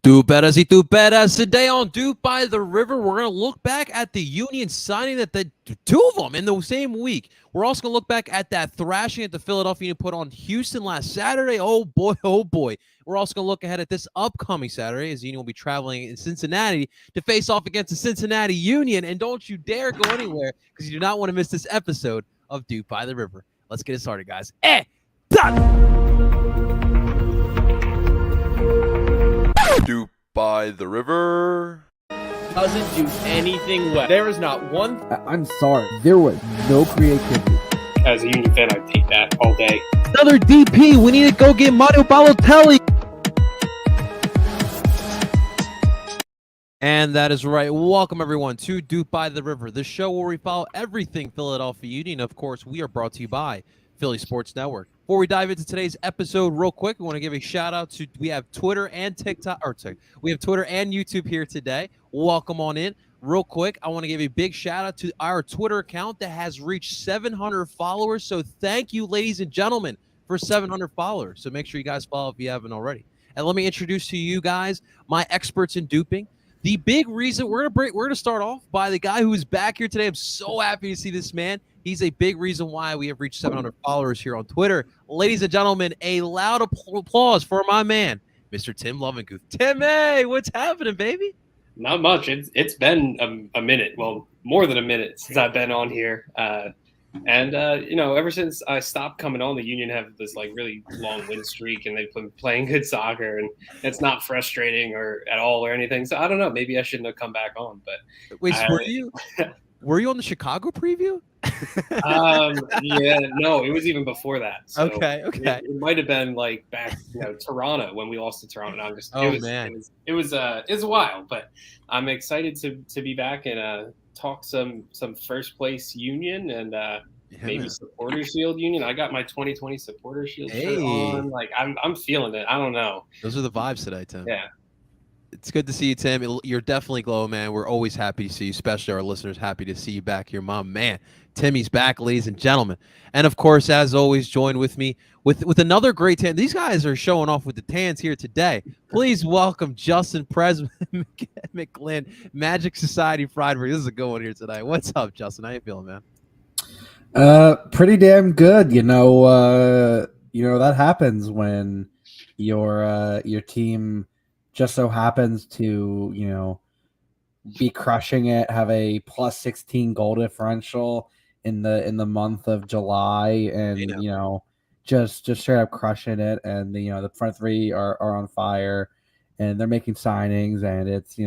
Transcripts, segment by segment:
Duperas y Duperas. Today on Dupe by the River, we're going to look back at the Union signing that the two of them in the same week. We're also going to look back at that thrashing that the Philadelphia Union put on Houston last Saturday. Oh, boy, oh, boy. We're also going to look ahead at this upcoming Saturday as the Union will be traveling in Cincinnati to face off against the Cincinnati Union. And don't you dare go anywhere because you do not want to miss this episode of Dupe by the River. Let's get it started, guys. Dupe by the River doesn't do anything well. There is not one. I'm sorry. There was no creativity. As a Union fan, I'd take that all day. Another DP. We need to go get Mario Balotelli. And that is right. Welcome, everyone, to Dupe by the River, the show where we follow everything Philadelphia Union. Of course, we are brought to you by Philly Sports Network. Before we dive into today's episode real quick, we want to give a shout out to, we have Twitter and TikTok, we have Twitter and YouTube here today. Welcome on in. Real quick, I want to give a big shout out to our Twitter account that has reached 700 followers. So thank you, ladies and gentlemen, for 700 followers. So make sure you guys follow if you haven't already. And let me introduce to you guys my experts in duping. The big reason we're gonna start off by the guy who's back here today. I'm so happy to see this man. He's a big reason why we have reached 700 followers here on Twitter. Ladies and gentlemen, a loud applause for my man, Mr. Tim Lovinguth. Tim, hey, what's happening, baby? Not much. It's been a minute. Well, more than a minute since I've been on here. Ever since I stopped coming on, the Union have this like really long win streak, and they've been playing good soccer, and it's not frustrating or at all or anything. So I don't know. Maybe I shouldn't have come back on. But wait, were you on the Chicago preview? Yeah, no, it was even before that. So okay. It might have been like back, Toronto when we lost to Toronto. No, it was a while, but I'm excited to be back and talk some first place Union and maybe Supporter Shield Union. I got my 2020 Supporter Shield shirt on. Like I'm feeling it. I don't know. Those are the vibes today, Tim. Yeah. It's good to see you, Tim. You're definitely glowing, man. We're always happy to see you, especially our listeners happy to see you back here, Mom. Man, Timmy's back, ladies and gentlemen. And, of course, as always, join with me with another great tan. These guys are showing off with the tans here today. Please welcome Justin Presman, McGlynn, Magic Society Friedberg. This is a good one here today. What's up, Justin? How you feeling, man? Pretty damn good. That happens when your team just so happens to, be crushing it, have a plus 16 goal differential in the month of July, and just straight up crushing it. And the front three are on fire, and they're making signings, and it's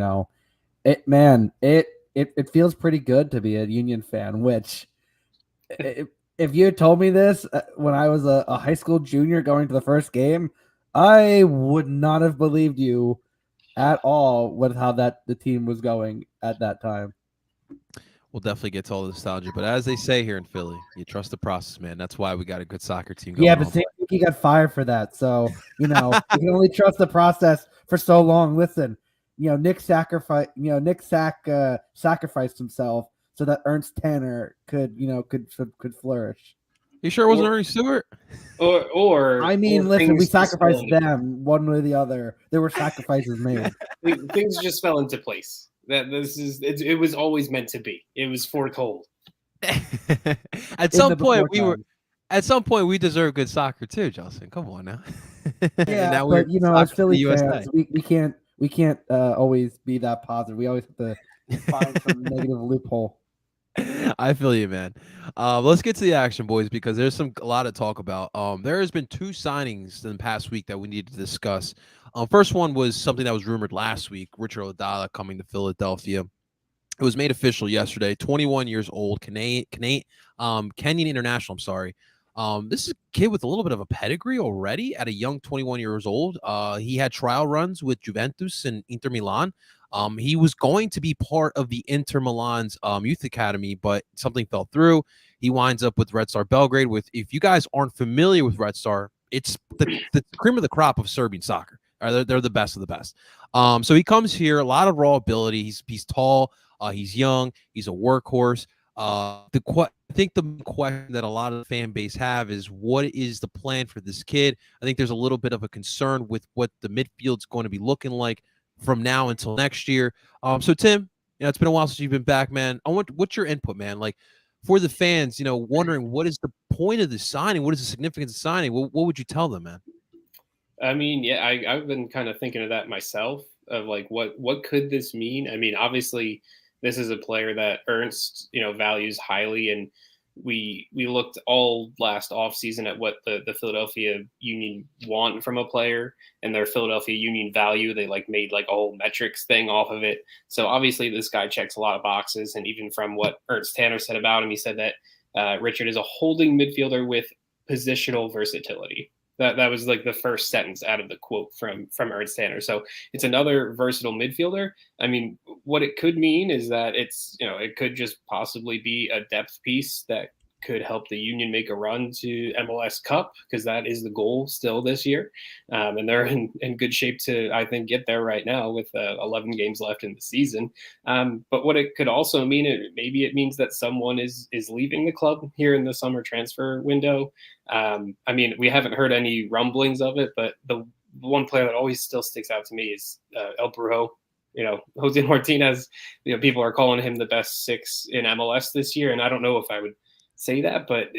it feels pretty good to be a Union fan. Which, if you had told me this when I was a high school junior going to the first game, I would not have believed you at all with how the team was going at that time. We'll definitely get to all the nostalgia, but as they say here in Philly, you trust the process, man. That's why we got a good soccer team going. Yeah, but he got fired for that, so you can only trust the process for so long. Listen, Nick sacrificed himself so that Ernst Tanner could flourish. You sure it wasn't Ernie Stewart? Or listen, we sacrificed them one way or the other. There were sacrifices made. Things just fell into place. It was always meant to be. It was foretold. At some point we deserve good soccer too, Justin. Come on now. Yeah, now but as Philly fans, we can't always be that positive. We always have to find some negative loophole. I feel you, man. Let's get to the action, boys, because there's a lot to talk about. There has been two signings in the past week that we need to discuss. First one was something that was rumored last week, Richard Odala coming to Philadelphia. It was made official yesterday, 21 years old, Kenyan international, I'm sorry. This is a kid with a little bit of a pedigree already at a young 21 years old. He had trial runs with Juventus and Inter Milan. He was going to be part of the Inter Milan's youth academy, but something fell through. He winds up with Red Star Belgrade. If you guys aren't familiar with Red Star, it's the cream of the crop of Serbian soccer. They're the best of the best. So he comes here, a lot of raw ability. He's tall. He's young. He's a workhorse. I think the question that a lot of the fan base have is, what is the plan for this kid? I think there's a little bit of a concern with what the midfield's going to be looking like from now until next year. So Tim, it's been a while since you've been back, man. What's your input, man? Like for the fans, wondering what is the point of the signing? What is the significance of signing? What would you tell them, man? I mean, yeah, I've been kind of thinking of that myself, of like what could this mean? I mean, obviously, this is a player that Ernst values highly, and we looked all last offseason at what the Philadelphia Union want from a player and their Philadelphia Union value. They made a whole metrics thing off of it. So obviously, this guy checks a lot of boxes, and even from what Ernst Tanner said about him, he said that Richard is a holding midfielder with positional versatility. That was the first sentence out of the quote from Ernst Tanner. So it's another versatile midfielder. I mean, what it could mean is that it could just possibly be a depth piece that could help the Union make a run to MLS Cup, because that is the goal still this year. And they're in good shape to, I think, get there right now with 11 games left in the season. But what it could also mean, maybe it means that someone is leaving the club here in the summer transfer window. I mean, we haven't heard any rumblings of it, but the one player that always still sticks out to me is El Brujo. Jose Martinez, people are calling him the best 6 in MLS this year. And I don't know if I would say that, but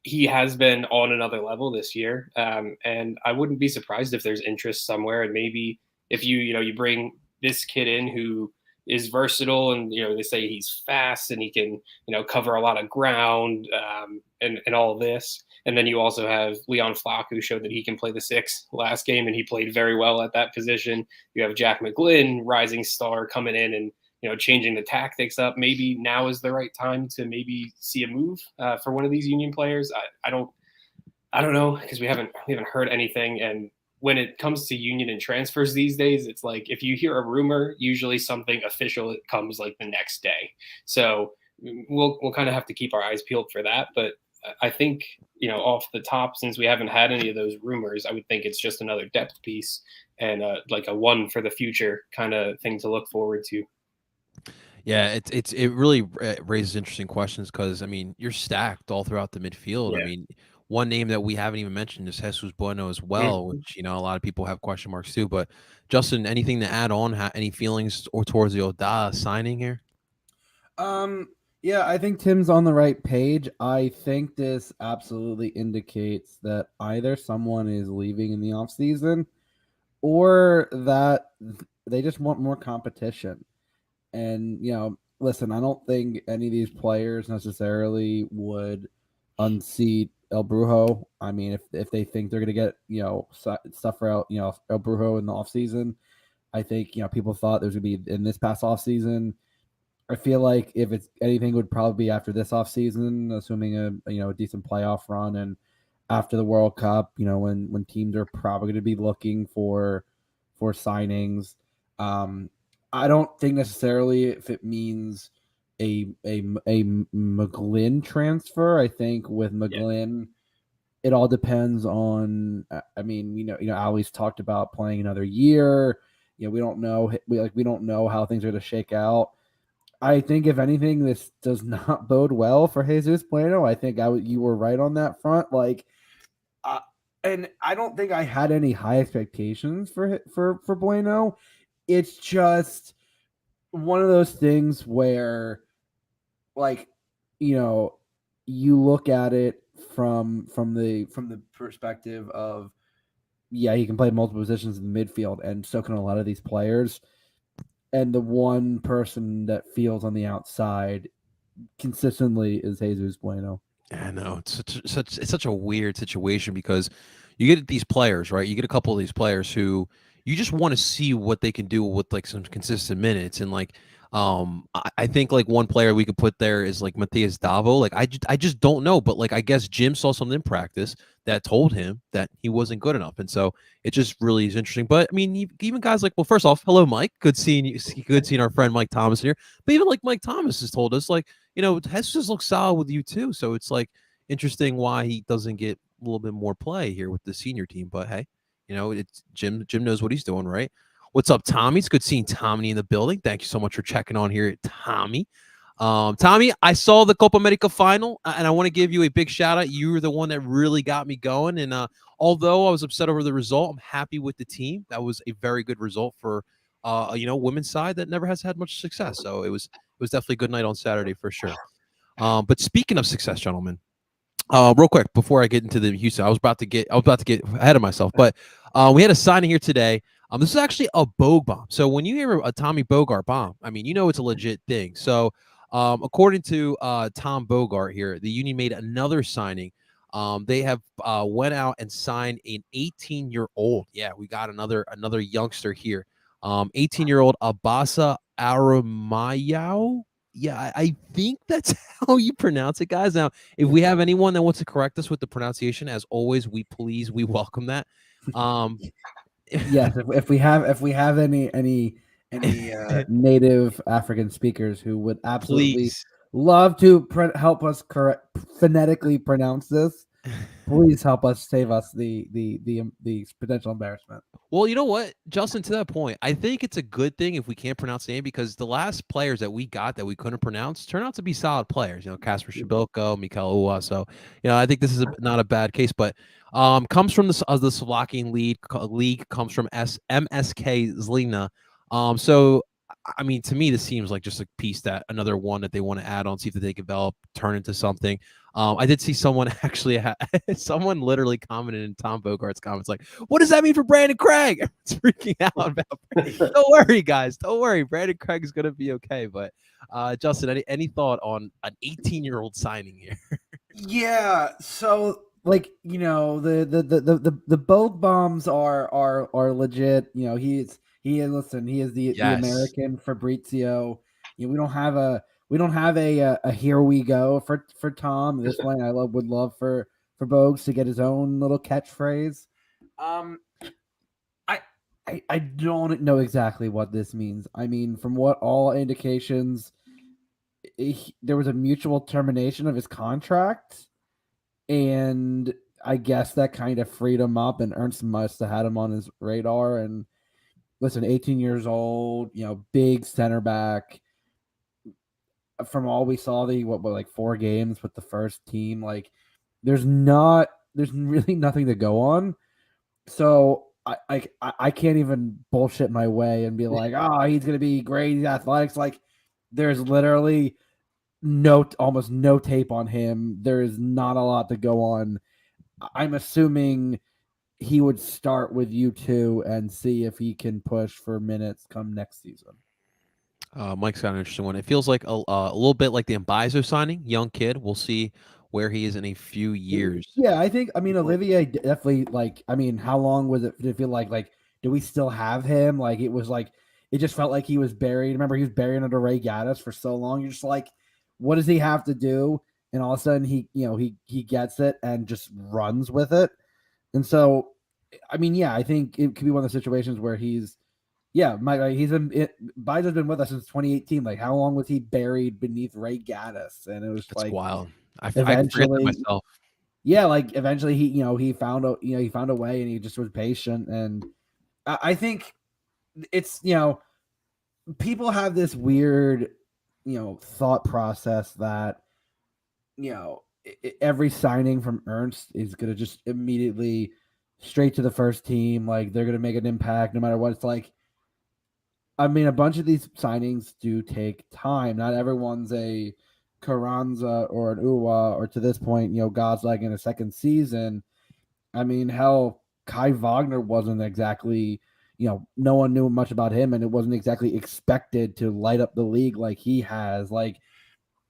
he has been on another level this year. And I wouldn't be surprised if there's interest somewhere. And maybe if you bring this kid in who is versatile, and they say he's fast and he can cover a lot of ground, and all of this. And then you also have Leon Flock, who showed that he can play the 6 last game, and he played very well at that position. You have Jack McGlynn, rising star, coming in and changing the tactics up. Maybe now is the right time to maybe see a move for one of these Union players. I don't know, because we haven't heard anything. And when it comes to Union and transfers these days, it's like if you hear a rumor, usually something official comes the next day. So we'll kind of have to keep our eyes peeled for that. But I think off the top, since we haven't had any of those rumors, I would think it's just another depth piece and a one for the future kind of thing to look forward to. Yeah, it really raises interesting questions, because I mean, you're stacked all throughout the midfield. Yeah. I mean, one name that we haven't even mentioned is Jesus Bueno as well, which a lot of people have question marks too. But Justin, anything to add on? Any feelings or towards the Oda signing here? Yeah, I think Tim's on the right page. I think this absolutely indicates that either someone is leaving in the offseason or that they just want more competition. And, listen, I don't think any of these players necessarily would unseat El Brujo. I mean, if they think they're going to get, stuff for El Brujo in the offseason, I think, people thought there was going to be in this past offseason. I feel like if it's anything, it would probably be after this offseason, assuming a decent playoff run, and after the World Cup, when teams are probably going to be looking for signings. I don't think necessarily if it means a McGlynn transfer. I think with McGlynn, it all depends on. I mean, Ali's talked about playing another year. We don't know. We don't know how things are going to shake out. I think if anything, this does not bode well for Jesus Bueno. I think you were right on that front. And I don't think I had any high expectations for Bueno. It's just one of those things where, you look at it from the perspective of, yeah, he can play multiple positions in the midfield, and so can a lot of these players. And the one person that feels on the outside consistently is Jesus Bueno. I know it's such a weird situation, because you get these players, right? You get a couple of these players who you just want to see what they can do with some consistent minutes. And I think one player we could put there is Matthias Davo. I just don't know, but I guess Jim saw something in practice that told him that he wasn't good enough. And so it just really is interesting. But I mean, even guys well, first off, hello, Mike. Good seeing you. Good seeing our friend Mike Thomas here. But even Mike Thomas has told us, Jesus looks solid with you too. So it's interesting why he doesn't get a little bit more play here with the senior team. But hey, it's Jim knows what he's doing, right? What's up, Tommy? It's good seeing Tommy in the building. Thank you so much for checking on here, Tommy. Tommy, I saw the Copa America final, and I want to give you a big shout out. You were the one that really got me going. And although I was upset over the result, I'm happy with the team. That was a very good result for women's side that never has had much success. So it was definitely a good night on Saturday for sure. But speaking of success, gentlemen, real quick before I get into the Houston, I was about to get ahead of myself, but we had a signing here today. This is actually a Bogue bomb. So when you hear a Tommy Bogart bomb, I mean, it's a legit thing. So according to Tom Bogart here, the Union made another signing. They have went out and signed an 18-year-old. Yeah, we got another youngster here. 18-year-old Abasa Aramayao. Yeah, I think that's how you pronounce it, guys. Now, if we have anyone that wants to correct us with the pronunciation, as always, we welcome that. Yes, if we have any native African speakers who would absolutely love to help us phonetically pronounce this, please help us save us the potential embarrassment. Well, you know what, Justin, to that point, I think it's a good thing if we can't pronounce the name, because the last players that we got that we couldn't pronounce turned out to be solid players. Casper Shabilko, Mikel Uwa. So, I think this is not a bad case, but comes from the Slovakian league comes from MSK Zlina. So, I mean, to me, this seems like just a piece another one that they want to add on, see if they develop, turn into something. I did see someone actually, someone literally commented in Tom Bogart's comments, like, what does that mean for Brandon Craig? It's freaking out about Don't worry, guys. Don't worry. Brandon Craig is going to be okay. But Justin, any thought on an 18-year-old signing here? Yeah. So, like, the Bogue bombs are legit. He is the American Fabrizio. We don't have a here we go for Tom. This one I would love for Bogues to get his own little catchphrase. I don't know exactly what this means. I mean, from what all indications, there was a mutual termination of his contract, and I guess that kind of freed him up, and Ernst must have had him on his radar. And listen, 18 years old, big center back. From all we saw, like 4 games with the first team, like there's really nothing to go on. So I can't even bullshit my way and be like, oh, he's gonna be great. He's athletics. Like there's literally almost no tape on him. There is not a lot to go on. I'm assuming he would start with U2 and see if he can push for minutes come next season. Mike's got an interesting one. It feels like a little bit like the Mbaizo signing, young kid. We'll see where he is in a few years. Yeah, Olivier definitely, like, how long was it? Did it feel like, do we still have him? Like, it was like, it just felt like he was buried. Remember, he was buried under Ray Gaddis for so long. You're just like, what does he have to do? And all of a sudden he gets it and just runs with it. And so, I think it could be one of the situations where Baizo's been with us since 2018. Like, how long was he buried beneath Ray Gaddis? And it was That's wild. I forget that myself. Yeah, like eventually he found a way, and he just was patient. And I think it's people have this weird thought process that every signing from Ernst is going to just immediately straight to the first team. Like they're going to make an impact no matter what. It's like, a bunch of these signings do take time. Not everyone's a Carranza or an Uwa, or to this point, Gosling in a second season. Hell, Kai Wagner wasn't exactly, no one knew much about him, and it wasn't exactly expected to light up the league like he has. Like,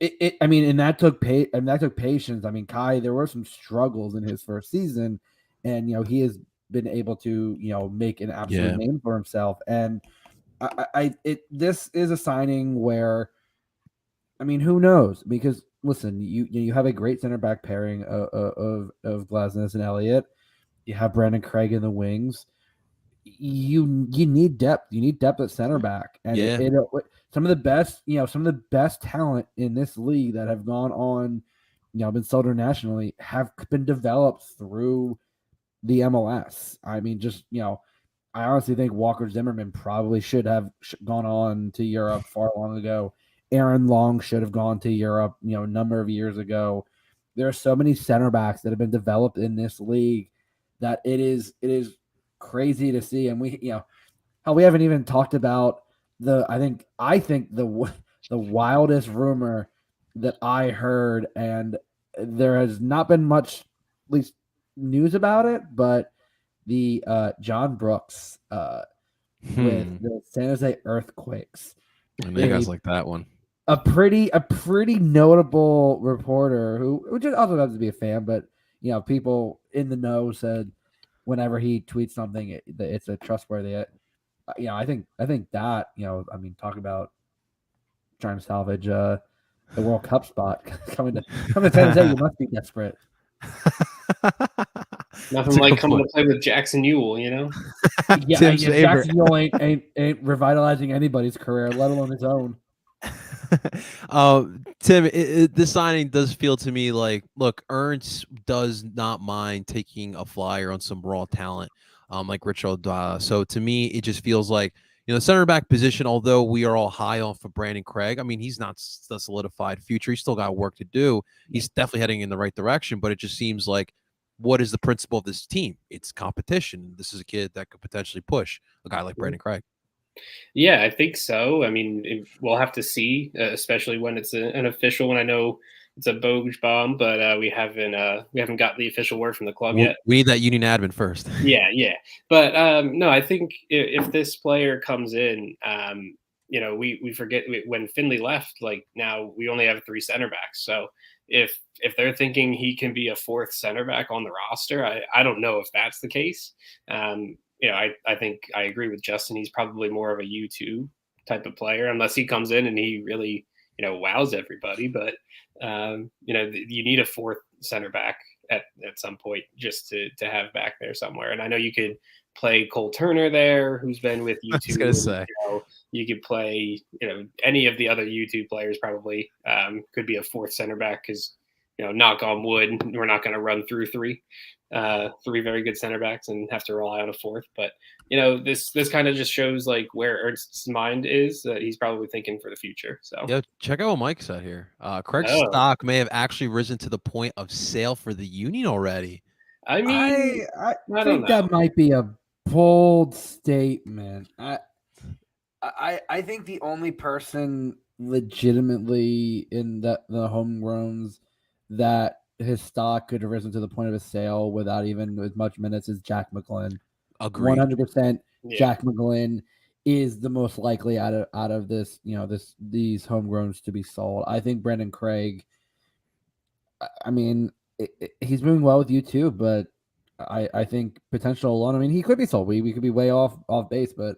and that took patience. Kai, there were some struggles in his first season, and he has been able to make an absolute name for himself. And this is a signing where, who knows? Because listen, you have a great center back pairing of Glasnes and Elliott. You have Brandon Craig in the wings. You need depth. You need depth at center back, and some of the best talent in this league that have gone on, been sold internationally, have been developed through the MLS. I honestly think Walker Zimmerman probably should have gone on to Europe far long ago. Aaron Long should have gone to Europe, a number of years ago. There are so many center backs that have been developed in this league that it is crazy to see. And we haven't even talked about I think the wildest rumor that I heard, and there has not been much, at least news about it, but the John Brooks with the San Jose Earthquakes. I know you guys like that one. A pretty notable reporter who just also happens to be a fan, but people in the know said whenever he tweets something, it's a trustworthy. I think that talk about trying to salvage the World Cup spot coming to San Jose, you must be desperate. Nothing like coming to play with Jackson Ewell, Yeah, Jackson Ewell ain't revitalizing anybody's career, let alone his own. Tim, this signing does feel to me like, look, Ernst does not mind taking a flyer on some raw talent, like Richard. So to me, it just feels like, center back position, although we are all high on for Brandon Craig, I mean, he's not a solidified future. He's still got work to do. He's definitely heading in the right direction, but it just seems like, what is the principle of this team? It's competition. This is a kid that could potentially push a guy like Brandon Craig. Yeah, I think so. I mean, we'll have to see, especially when it's an official one. I know it's a bogus bomb, but we haven't got the official word from the club yet. We need that union admin first. Yeah. But no, I think if this player comes in, we forget when Finley left. Like now, we only have 3 center backs. So if they're thinking he can be a 4th center back on the roster, I don't know if that's the case. I think I agree with Justin. He's probably more of a U2 type of player, unless he comes in and he really, wows everybody. But, you need a 4th center back at some point just to have back there somewhere. And I know you could play Cole Turner there, who's been with U2. I was gonna say. You could play, any of the other U2 players probably could be a 4th center back because, knock on wood, we're not going to run through 3 very good center backs and have to rely on a 4th. But this kind of just shows like where Ernst's mind is, that he's probably thinking for the future. So check out what Mike said here. Craig's stock may have actually risen to the point of sale for the Union already. I mean, I think that might be a bold statement. I think the only person legitimately in the homegrowns that his stock could have risen to the point of a sale without even as much minutes is Jack McGlynn. Agreed. 100%. Yeah. Jack McGlynn is the most likely out of this, these homegrowns to be sold. I think Brandon Craig, I mean, he's moving well with you too, but I think potential alone. I mean, he could be sold. We could be way off base, but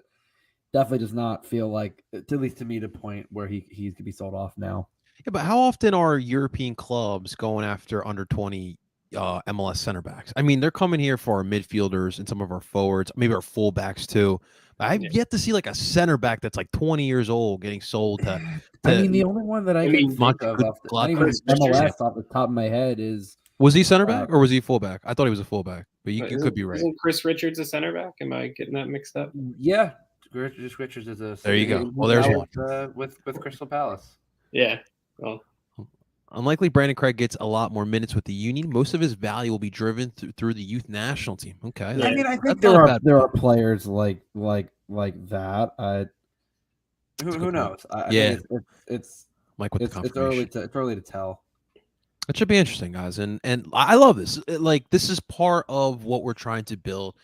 definitely does not feel like, at least to me, the point where he could be sold off now. Yeah, but how often are European clubs going after under 20 MLS center backs? I mean, they're coming here for our midfielders and some of our forwards, maybe our fullbacks too. But I've yet to see like a center back that's like 20 years old getting sold to I mean, the only one that I can think of MLS off the top of my head is... Was he center back or was he fullback? I thought he was a fullback, but you could be right. Isn't Chris Richards a center back? Am I getting that mixed up? Yeah, Richards is a... There you go. Well, there's one. With Crystal Palace. Yeah, well... Unlikely Brandon Craig gets a lot more minutes with the Union. Most of his value will be driven through the youth national team. Okay. Yeah. I mean, I think there are players like that. Who knows? I think it's Mike with the confirmation. It's early to tell. It should be interesting, guys, and I love this. This is part of what we're trying to build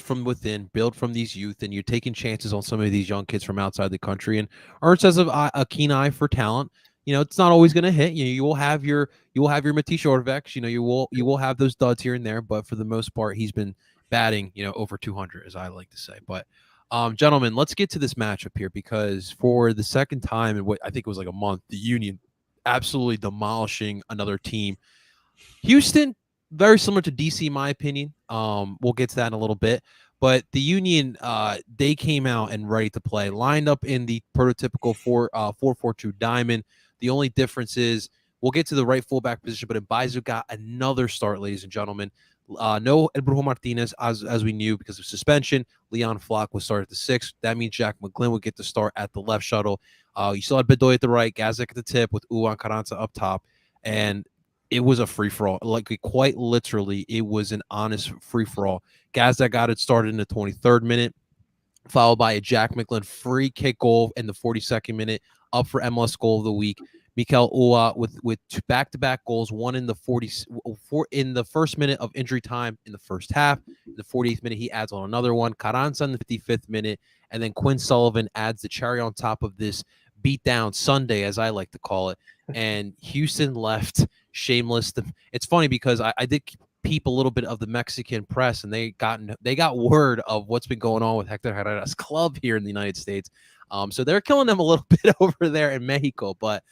from within, build from these youth, and you're taking chances on some of these young kids from outside the country. And Ernst has a keen eye for talent. It's not always going to hit. You will have your Matisse Orveks. You will have those duds here and there, but for the most part, he's been batting over 200, as I like to say. But gentlemen, let's get to this matchup here, because for the second time in what I think it was like a month, the Union absolutely demolishing another team. Houston, very similar to DC, in my opinion. We'll get to that in a little bit. But the Union, they came out and ready to play, lined up in the prototypical 4-4-2 diamond. The only difference is we'll get to the right fullback position, but Mbaizu got another start, ladies and gentlemen. No El Brujo Martinez, as we knew, because of suspension. Leon Flock was started at the 6th. That means Jack McGlynn would get the start at the left shuttle. You still had Bedoya at the right, Gazek at the tip with Uwan Carranza up top. And it was a free-for-all. Like, quite literally, it was an honest free-for-all. Gazek got it started in the 23rd minute. followed by a Jack McGlynn free kick goal in the 42nd minute, up for MLS goal of the week. Mikel Ua with back-to-back goals, one in the 44 in the first minute of injury time in the first half. In the 48th minute, he adds on another one. Carranza in the 55th minute, and then Quinn Sullivan adds the cherry on top of this beatdown Sunday, as I like to call it. And Houston left shameless. It's funny because I did peep a little bit of the Mexican press, and they got word of what's been going on with Hector Herrera's club here in the United States. So they're killing them a little bit over there in Mexico, but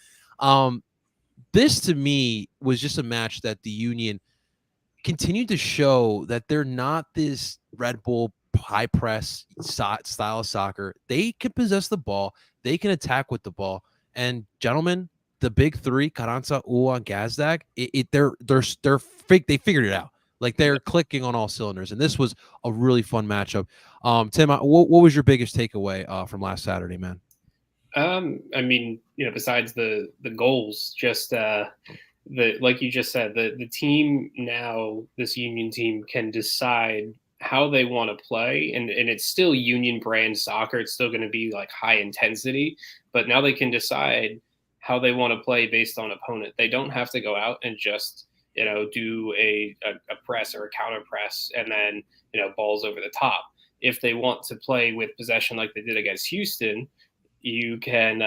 this to me was just a match that the Union continued to show that they're not this Red Bull high press style of soccer. They can possess the ball, they can attack with the ball, and gentlemen, the big three, Carranza, Ua, and Gazdag, they figured it out. Like they're clicking on all cylinders, and this was a really fun matchup. Tim, what was your biggest takeaway from last Saturday, man? I mean, besides the goals, just like you just said, the team now, this Union team can decide how they want to play, and it's still Union brand soccer. It's still going to be like high intensity, but now they can decide how they want to play based on opponent. They don't have to go out and just do a press or a counter press and then balls over the top. If they want to play with possession like they did against Houston, you can,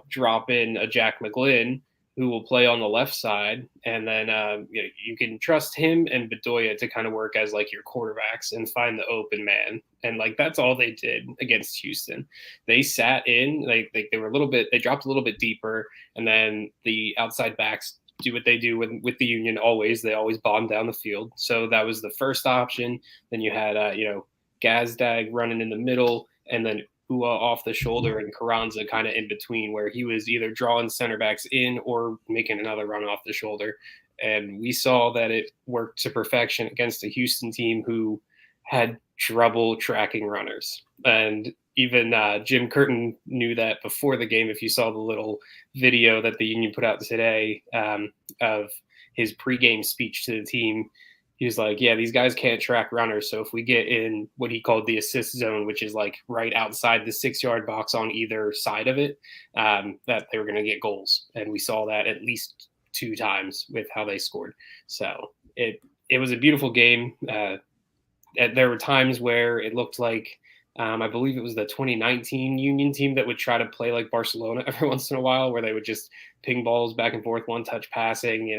drop in a Jack McGlynn who will play on the left side. And then you can trust him and Bedoya to kind of work as like your quarterbacks and find the open man. And like, that's all they did against Houston. They sat in, they were they dropped a little bit deeper. And then the outside backs do what they do with the Union always. They always bomb down the field. So that was the first option. Then you had, Gazdag running in the middle, and then Ua off the shoulder and Carranza kind of in between, where he was either drawing center backs in or making another run off the shoulder. And we saw that it worked to perfection against a Houston team who had trouble tracking runners. And even Jim Curtin knew that before the game. If you saw the little video that the Union put out today of his pregame speech to the team, he was like, yeah, these guys can't track runners. So if we get in what he called the assist zone, which is like right outside the 6-yard box on either side of it, that they were going to get goals. And we saw that at least 2 times with how they scored. So it was a beautiful game. There were times where it looked like, I believe it was the 2019 Union team that would try to play like Barcelona every once in a while, where they would just ping balls back and forth, one-touch passing,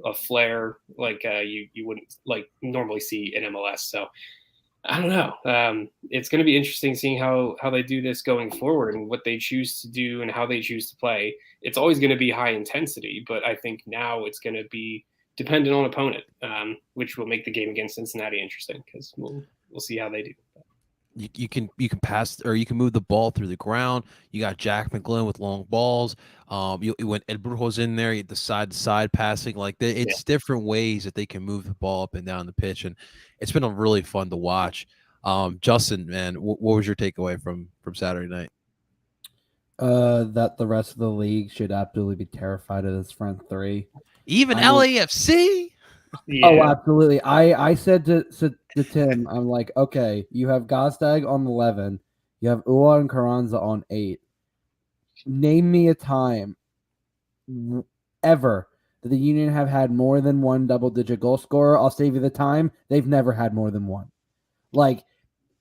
a flare like you wouldn't like normally see in MLS. So I don't know. It's going to be interesting seeing how they do this going forward and what they choose to do and how they choose to play. It's always going to be high intensity, but I think now it's going to be dependent on opponent, which will make the game against Cincinnati interesting because we'll see how they do. You can pass, or you can move the ball through the ground. You got Jack McGlynn with long balls. When Ed Brujo's in there, the side passing, like it's different ways that they can move the ball up and down the pitch, and it's been a really fun to watch. Justin, man, what was your takeaway from Saturday night? That the rest of the league should absolutely be terrified of this front three. Even LAFC. Yeah. Oh, absolutely. I said to Tim, I'm like, okay, you have Gazdag on 11, you have Ua and Carranza on 8. Name me a time ever that the Union have had more than one double-digit goal scorer. I'll save you the time. They've never had more than one. Like,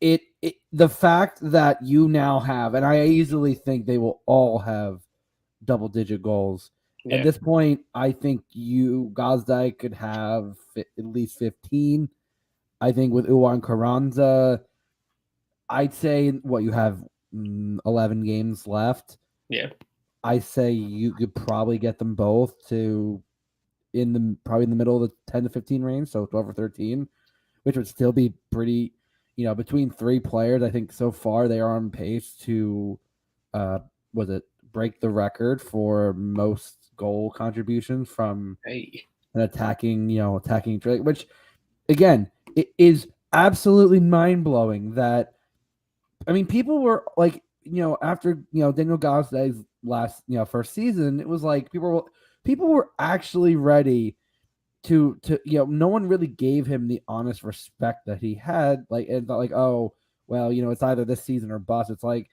the fact that you now have, and I easily think they will all have double-digit goals. Yeah. At this point, I think Gazdag could have at least 15. I think with Ua and Carranza, I'd say you have 11 games left. Yeah. I say you could probably get them both to probably in the middle of the 10 to 15 range, so 12 or 13, which would still be pretty, between 3 players. I think so far they are on pace to break the record for most goal contributions from an attacking trait, which again, it is absolutely mind-blowing that, I mean, people were like, after, Daniel Gazdag's last, first season, it was like people were actually ready to no one really gave him the honest respect that he had. Like, and like, oh, well, it's either this season or bust. It's like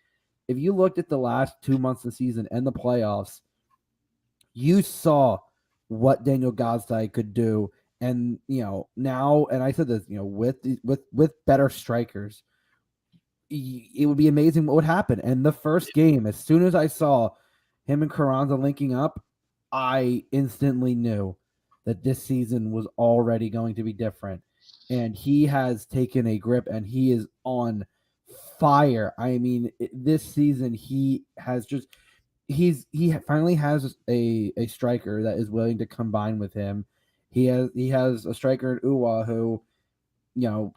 if you looked at the last 2 months of the season and the playoffs, you saw what Daniel Gazdag could do. And, now, and I said this, with better strikers, it would be amazing what would happen. And the first game, as soon as I saw him and Carranza linking up, I instantly knew that this season was already going to be different. And he has taken a grip and he is on fire. I mean, this season he has just he finally has a striker that is willing to combine with him. He has a striker in Uwa who,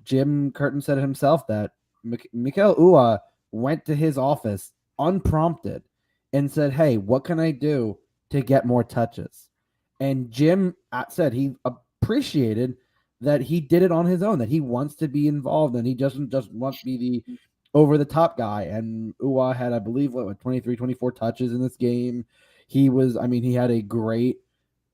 Jim Curtin said himself that Mikael Uwa went to his office unprompted and said, "Hey, what can I do to get more touches?" And Jim said he appreciated that he did it on his own, that he wants to be involved and he doesn't just want to be the over-the-top guy. And Uwa had, I believe, 23, 24 touches in this game. He had a great,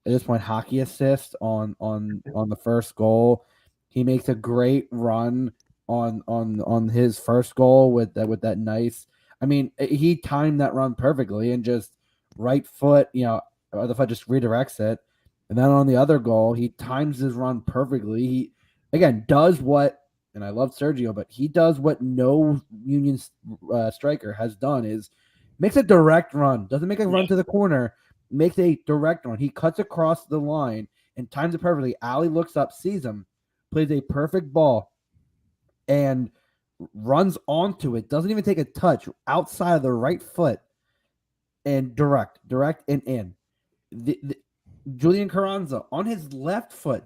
at this point, hockey assist on the first goal. He makes a great run on his first goal with that nice. I mean, he timed that run perfectly and just right foot, the foot just redirects it. And then on the other goal, he times his run perfectly. He, again, does what, and I love Sergio, but he does what no Union striker has done, is makes a direct run. Doesn't make a run to the corner, makes a direct run. He cuts across the line and times it perfectly. Ali looks up, sees him, plays a perfect ball, and runs onto it. Doesn't even take a touch outside of the right foot, and direct and in. Julian Carranza on his left foot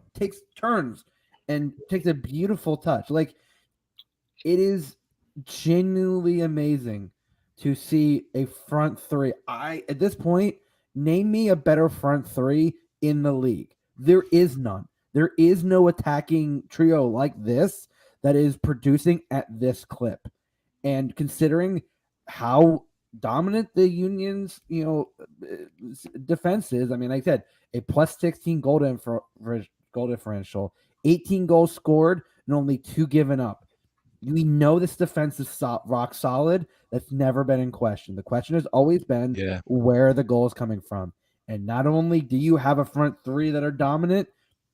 turns and takes a beautiful touch. Like, it is genuinely amazing to see a front three. At this point, name me a better front three in the league. There is none. There is no attacking trio like this that is producing at this clip. And considering how dominant the Union's, defense is, I mean, like I said, a plus 16 goal differential, 18 goals scored, and only 2 given up. We know this defense is rock solid. That's never been in question. The question has always been where are the goals coming from. And not only do you have a front three that are dominant,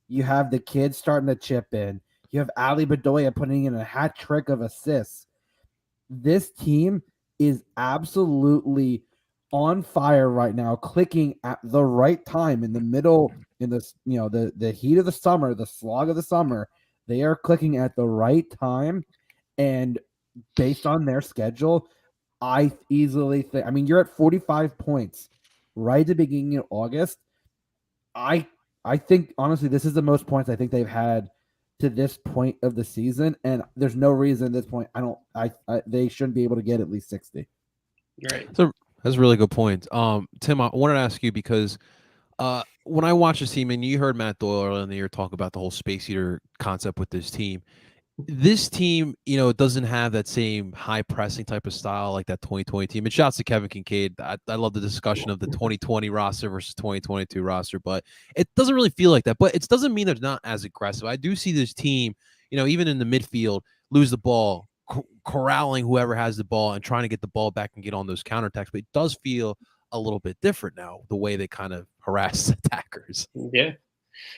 you have the kids starting to chip in. You have Ali Bedoya putting in a hat trick of assists. This team is absolutely on fire right now, clicking at the right time in the middle, in this, the heat of the summer, the slog of the summer. They are clicking at the right time, and based on their schedule, I easily think, I mean, you're at 45 points right at the beginning of August. I think, honestly, this is the most points I think they've had to this point of the season, and there's no reason at this point they shouldn't be able to get at least 60. Right. So that's a really good point. Tim, I wanted to ask you because when I watch this team, and you heard Matt Doyle earlier in the year talk about the whole space eater concept with this team, doesn't have that same high pressing type of style like that 2020 team. And shouts to Kevin Kincaid. I love the discussion of the 2020 roster versus 2022 roster, but it doesn't really feel like that. But it doesn't mean they're not as aggressive. I do see this team, even in the midfield, lose the ball, corralling whoever has the ball and trying to get the ball back and get on those counterattacks. But it does feel a little bit different now, the way they kind of harass attackers. Yeah.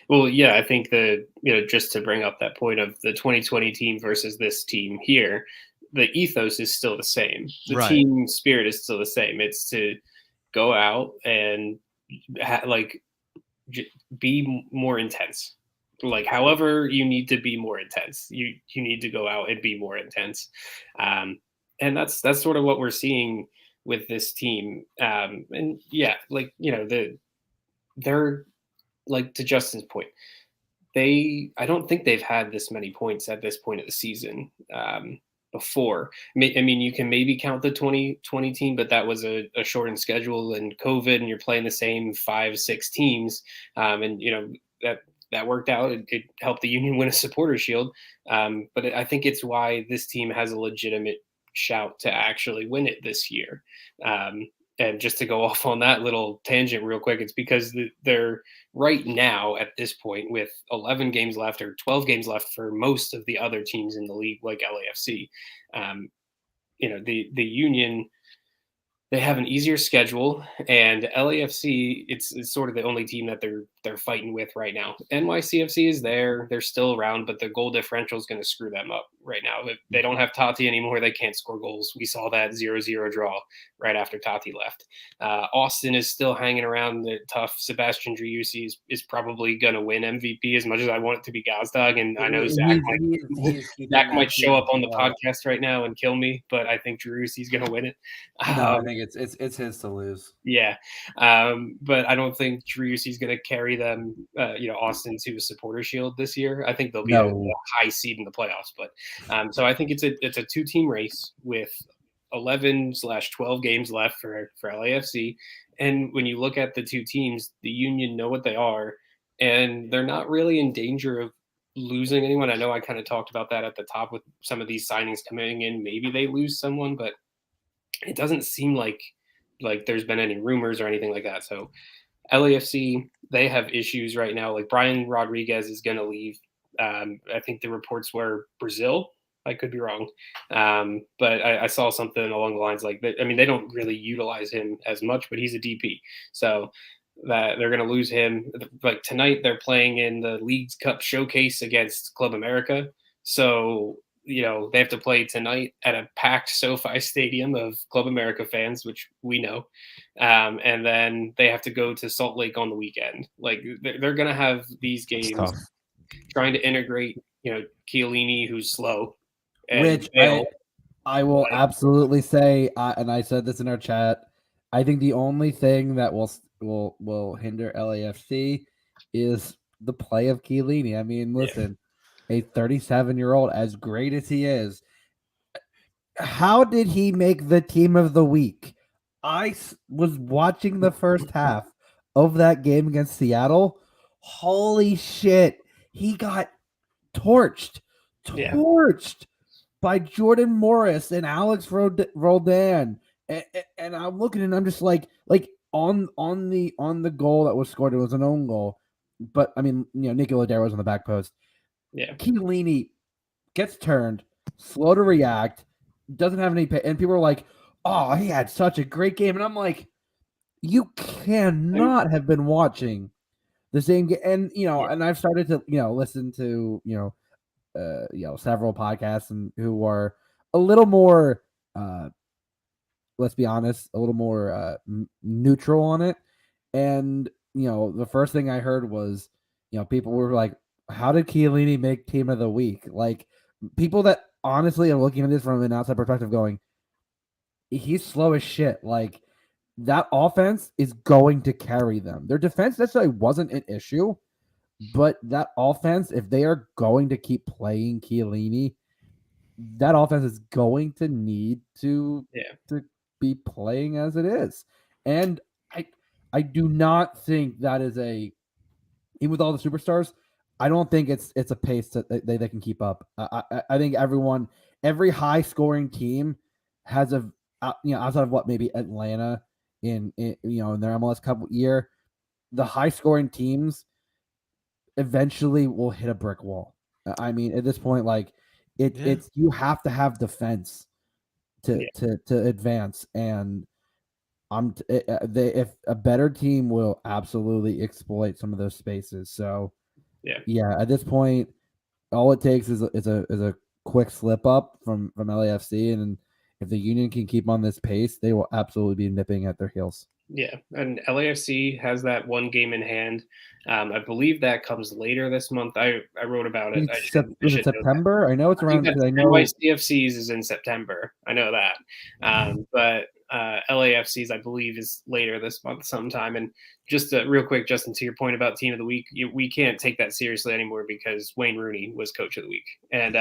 Well, yeah, I think that, just to bring up that point of the 2020 team versus this team here, the ethos is still the same. The team spirit is still the same. It's to go out and be more intense. Like, however you need to be more intense, you need to go out and be more intense. And that's sort of what we're seeing with this team. And yeah, they're, like, to Justin's point, I don't think they've had this many points at this point of the season before. I mean, you can maybe count the 2020 team, but that was a shortened schedule and COVID, and you're playing the same 5-6 teams. And that worked out. It helped the Union win a supporter shield. But I think it's why this team has a legitimate shout to actually win it this year. And just to go off on that little tangent real quick, it's because they're right now at this point with 11 games left or 12 games left for most of the other teams in the league, like LAFC. The Union, they have an easier schedule, and LAFC, it's sort of the only team that they're fighting with right now. NYCFC is there; they're still around, but the goal differential is going to screw them up right now. If they don't have Tati anymore, they can't score goals. We saw that 0-0 draw right after Tati left. Austin is still hanging around. The tough Sebastian Driussi is probably going to win MVP as much as I want it to be Gazdag, and I know Zach might show up on the podcast right now and kill me, but I think Driussi's going to win it. No, I think it's his to lose. Yeah, but I don't think Driussi's going to carry them, Austin to a supporter shield this year. I think they'll be a high seed in the playoffs, but so I think it's a 2-team race with 11/12 games left for LAFC. And when you look at the two teams, the Union know what they are, and they're not really in danger of losing anyone. I know I kind of talked about that at the top with some of these signings coming in. Maybe they lose someone, but it doesn't seem like there's been any rumors or anything like that. So LAFC, they have issues right now. Like Brian Rodriguez is going to leave. I think the reports were Brazil. I could be wrong. But I saw something along the lines like that. I mean, they don't really utilize him as much, but he's a DP. So that they're going to lose him. Like tonight, they're playing in the Leagues Cup showcase against Club America. So they have to play tonight at a packed SoFi Stadium of Club America fans, which we know. And then they have to go to Salt Lake on the weekend. Like they're going to have these games trying to integrate, Chiellini, who's slow. Which I will absolutely say, and I said this in our chat, I think the only thing that will hinder LAFC is the play of Chiellini. I mean, listen. A 37-year-old, as great as he is, how did he make the team of the week? I was watching the first half of that game against Seattle. Holy shit. He got torched by Jordan Morris and Alex Roldan. And I'm looking and I'm just like on the goal that was scored, it was an own goal. But I mean, Nicky Lodero was on the back post. Yeah, Chiellini gets turned, slow to react, doesn't have any pay, and people are like, "Oh, he had such a great game," and I'm like, "You cannot have been watching the same game." And and I've started to listen to several podcasts and who are a little more, let's be honest, a little more neutral on it. And the first thing I heard was people were like, how did Chiellini make team of the week? Like people that honestly are looking at this from an outside perspective going, he's slow as shit. Like that offense is going to carry them. Their defense necessarily wasn't an issue, but that offense, if they are going to keep playing Chiellini, that offense is going to need to be playing as it is. And I do not think that is even with all the superstars, I don't think it's a pace that they can keep up. I think every high scoring team has outside of what maybe Atlanta in their MLS Cup year, the high scoring teams eventually will hit a brick wall. I mean, at this point, like it's you have to have defense to advance, and if a better team will absolutely exploit some of those spaces. So. Yeah. At this point, all it takes is a quick slip up from LAFC, and if the Union can keep on this pace, they will absolutely be nipping at their heels. Yeah, and LAFC has that one game in hand. I believe that comes later this month. I wrote about it. Is it September? I know it's around. NYCFC's is in September. I know that, but LAFC's I believe is later this month sometime. And just real quick, Justin, to your point about team of the week, we can't take that seriously anymore because Wayne Rooney was coach of the week. And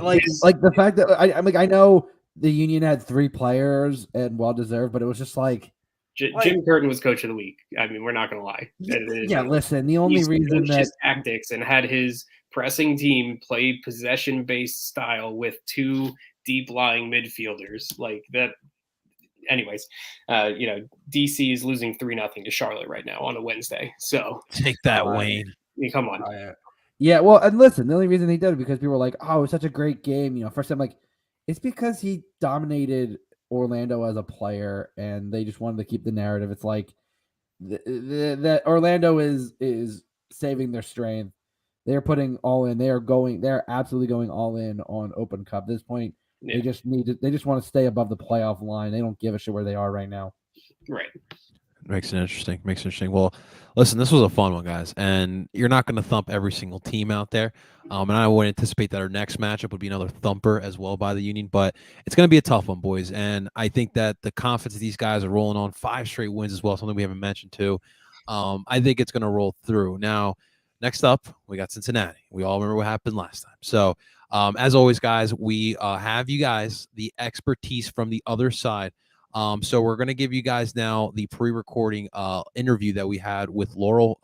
like the fact that I know the Union had 3 players and well deserved, but it was just like. Jim Curtin was coach of the week. I mean, we're not going to lie. Listen, the only reason that tactics and had his pressing team play possession-based style with 2 deep-lying midfielders like that, anyways, DC is losing 3-0 to Charlotte right now on a Wednesday. So take that, Wayne. Come on. Yeah, well, and listen, the only reason he did it because people were like, "Oh, it was such a great game." First time, like, it's because he dominated Orlando as a player, and they just wanted to keep the narrative. It's like that Orlando is saving their strength. They're putting all in. They're absolutely going all in on Open Cup. At this point, they just want to stay above the playoff line. They don't give a shit where they are right now. Right. Makes it interesting. Well, listen, this was a fun one, guys, and you're not going to thump every single team out there. And I would anticipate that our next matchup would be another thumper as well by the Union, but it's going to be a tough one, boys. And I think that the confidence these guys are rolling on 5 straight wins as well, something we haven't mentioned too. I think it's going to roll through. Now, next up, we got Cincinnati. We all remember what happened last time. So, as always, guys, we have you guys the expertise from the other side. So we're going to give you guys now the pre-recording interview that we had with Laurel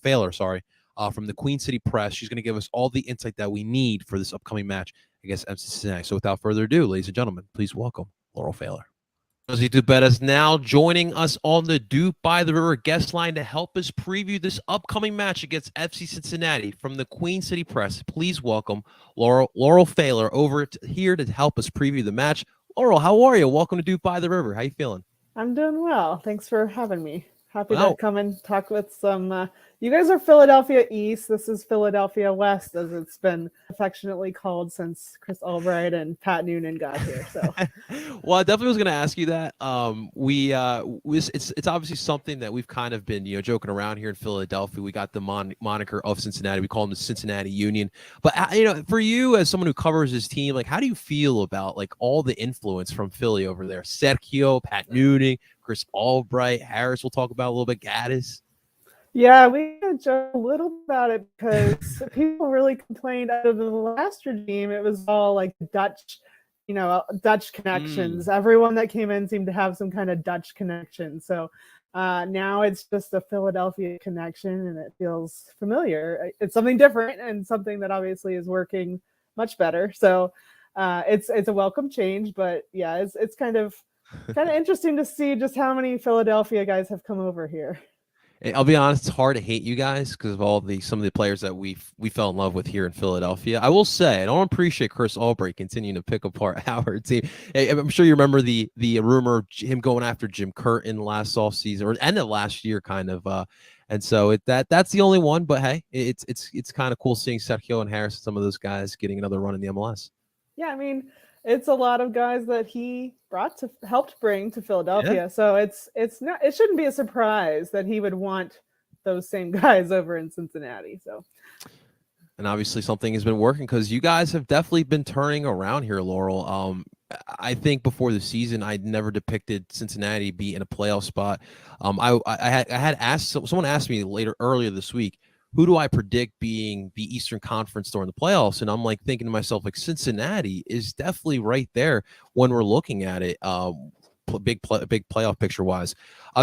Failer, from the Queen City Press. She's going to give us all the insight that we need for this upcoming match against MC Cincinnati. So without further ado, ladies and gentlemen, please welcome Laurel Failer. Rosie Dubetta is now joining us on the DOOP by the River guest line to help us preview this upcoming match against FC Cincinnati from the Queen City Press. Please welcome Laurel Failer over here to help us preview the match. Laurel, how are you? Welcome to DOOP by the River. How you feeling? I'm doing well. Thanks for having me. Happy to come and talk with some. You guys are Philadelphia East. This is Philadelphia West, as it's been affectionately called since Chris Albright and Pat Noonan got here. So, well, I definitely was going to ask you that. It's obviously something that we've kind of been joking around here in Philadelphia. We got the moniker of Cincinnati. We call them the Cincinnati Union. But for you as someone who covers this team, like, how do you feel about like all the influence from Philly over there? Sergio, Pat Noonan, Chris Albright, Harris. We'll talk about a little bit. Gaddis. Yeah, we joke a little about it because people really complained out of the last regime. It was all like Dutch, Dutch connections. Everyone that came in seemed to have some kind of Dutch connection. So now it's just a Philadelphia connection, and it feels familiar. It's something different and something that obviously is working much better. So it's a welcome change, but yeah, it's kind of interesting to see just how many Philadelphia guys have come over here. I'll be honest, it's hard to hate you guys because of some of the players that we fell in love with here in Philadelphia. I will say I don't appreciate Chris Albright continuing to pick apart our team. I'm sure you remember the rumor of him going after Jim Curtin last offseason or end of last year, kind of. And so that's the only one. But hey, it's kind of cool seeing Sergio and Harris, some of those guys getting another run in the MLS. Yeah, I mean, it's a lot of guys that he helped bring to Philadelphia. Yeah. So it shouldn't be a surprise that he would want those same guys over in Cincinnati. So, and obviously something has been working because you guys have definitely been turning around here, Laurel. I think before the season, I'd never depicted Cincinnati be in a playoff spot. I had asked someone asked me earlier this week, who do I predict being the Eastern Conference during the playoffs? And I'm like thinking to myself, like, Cincinnati is definitely right there when we're looking at it, big playoff picture wise.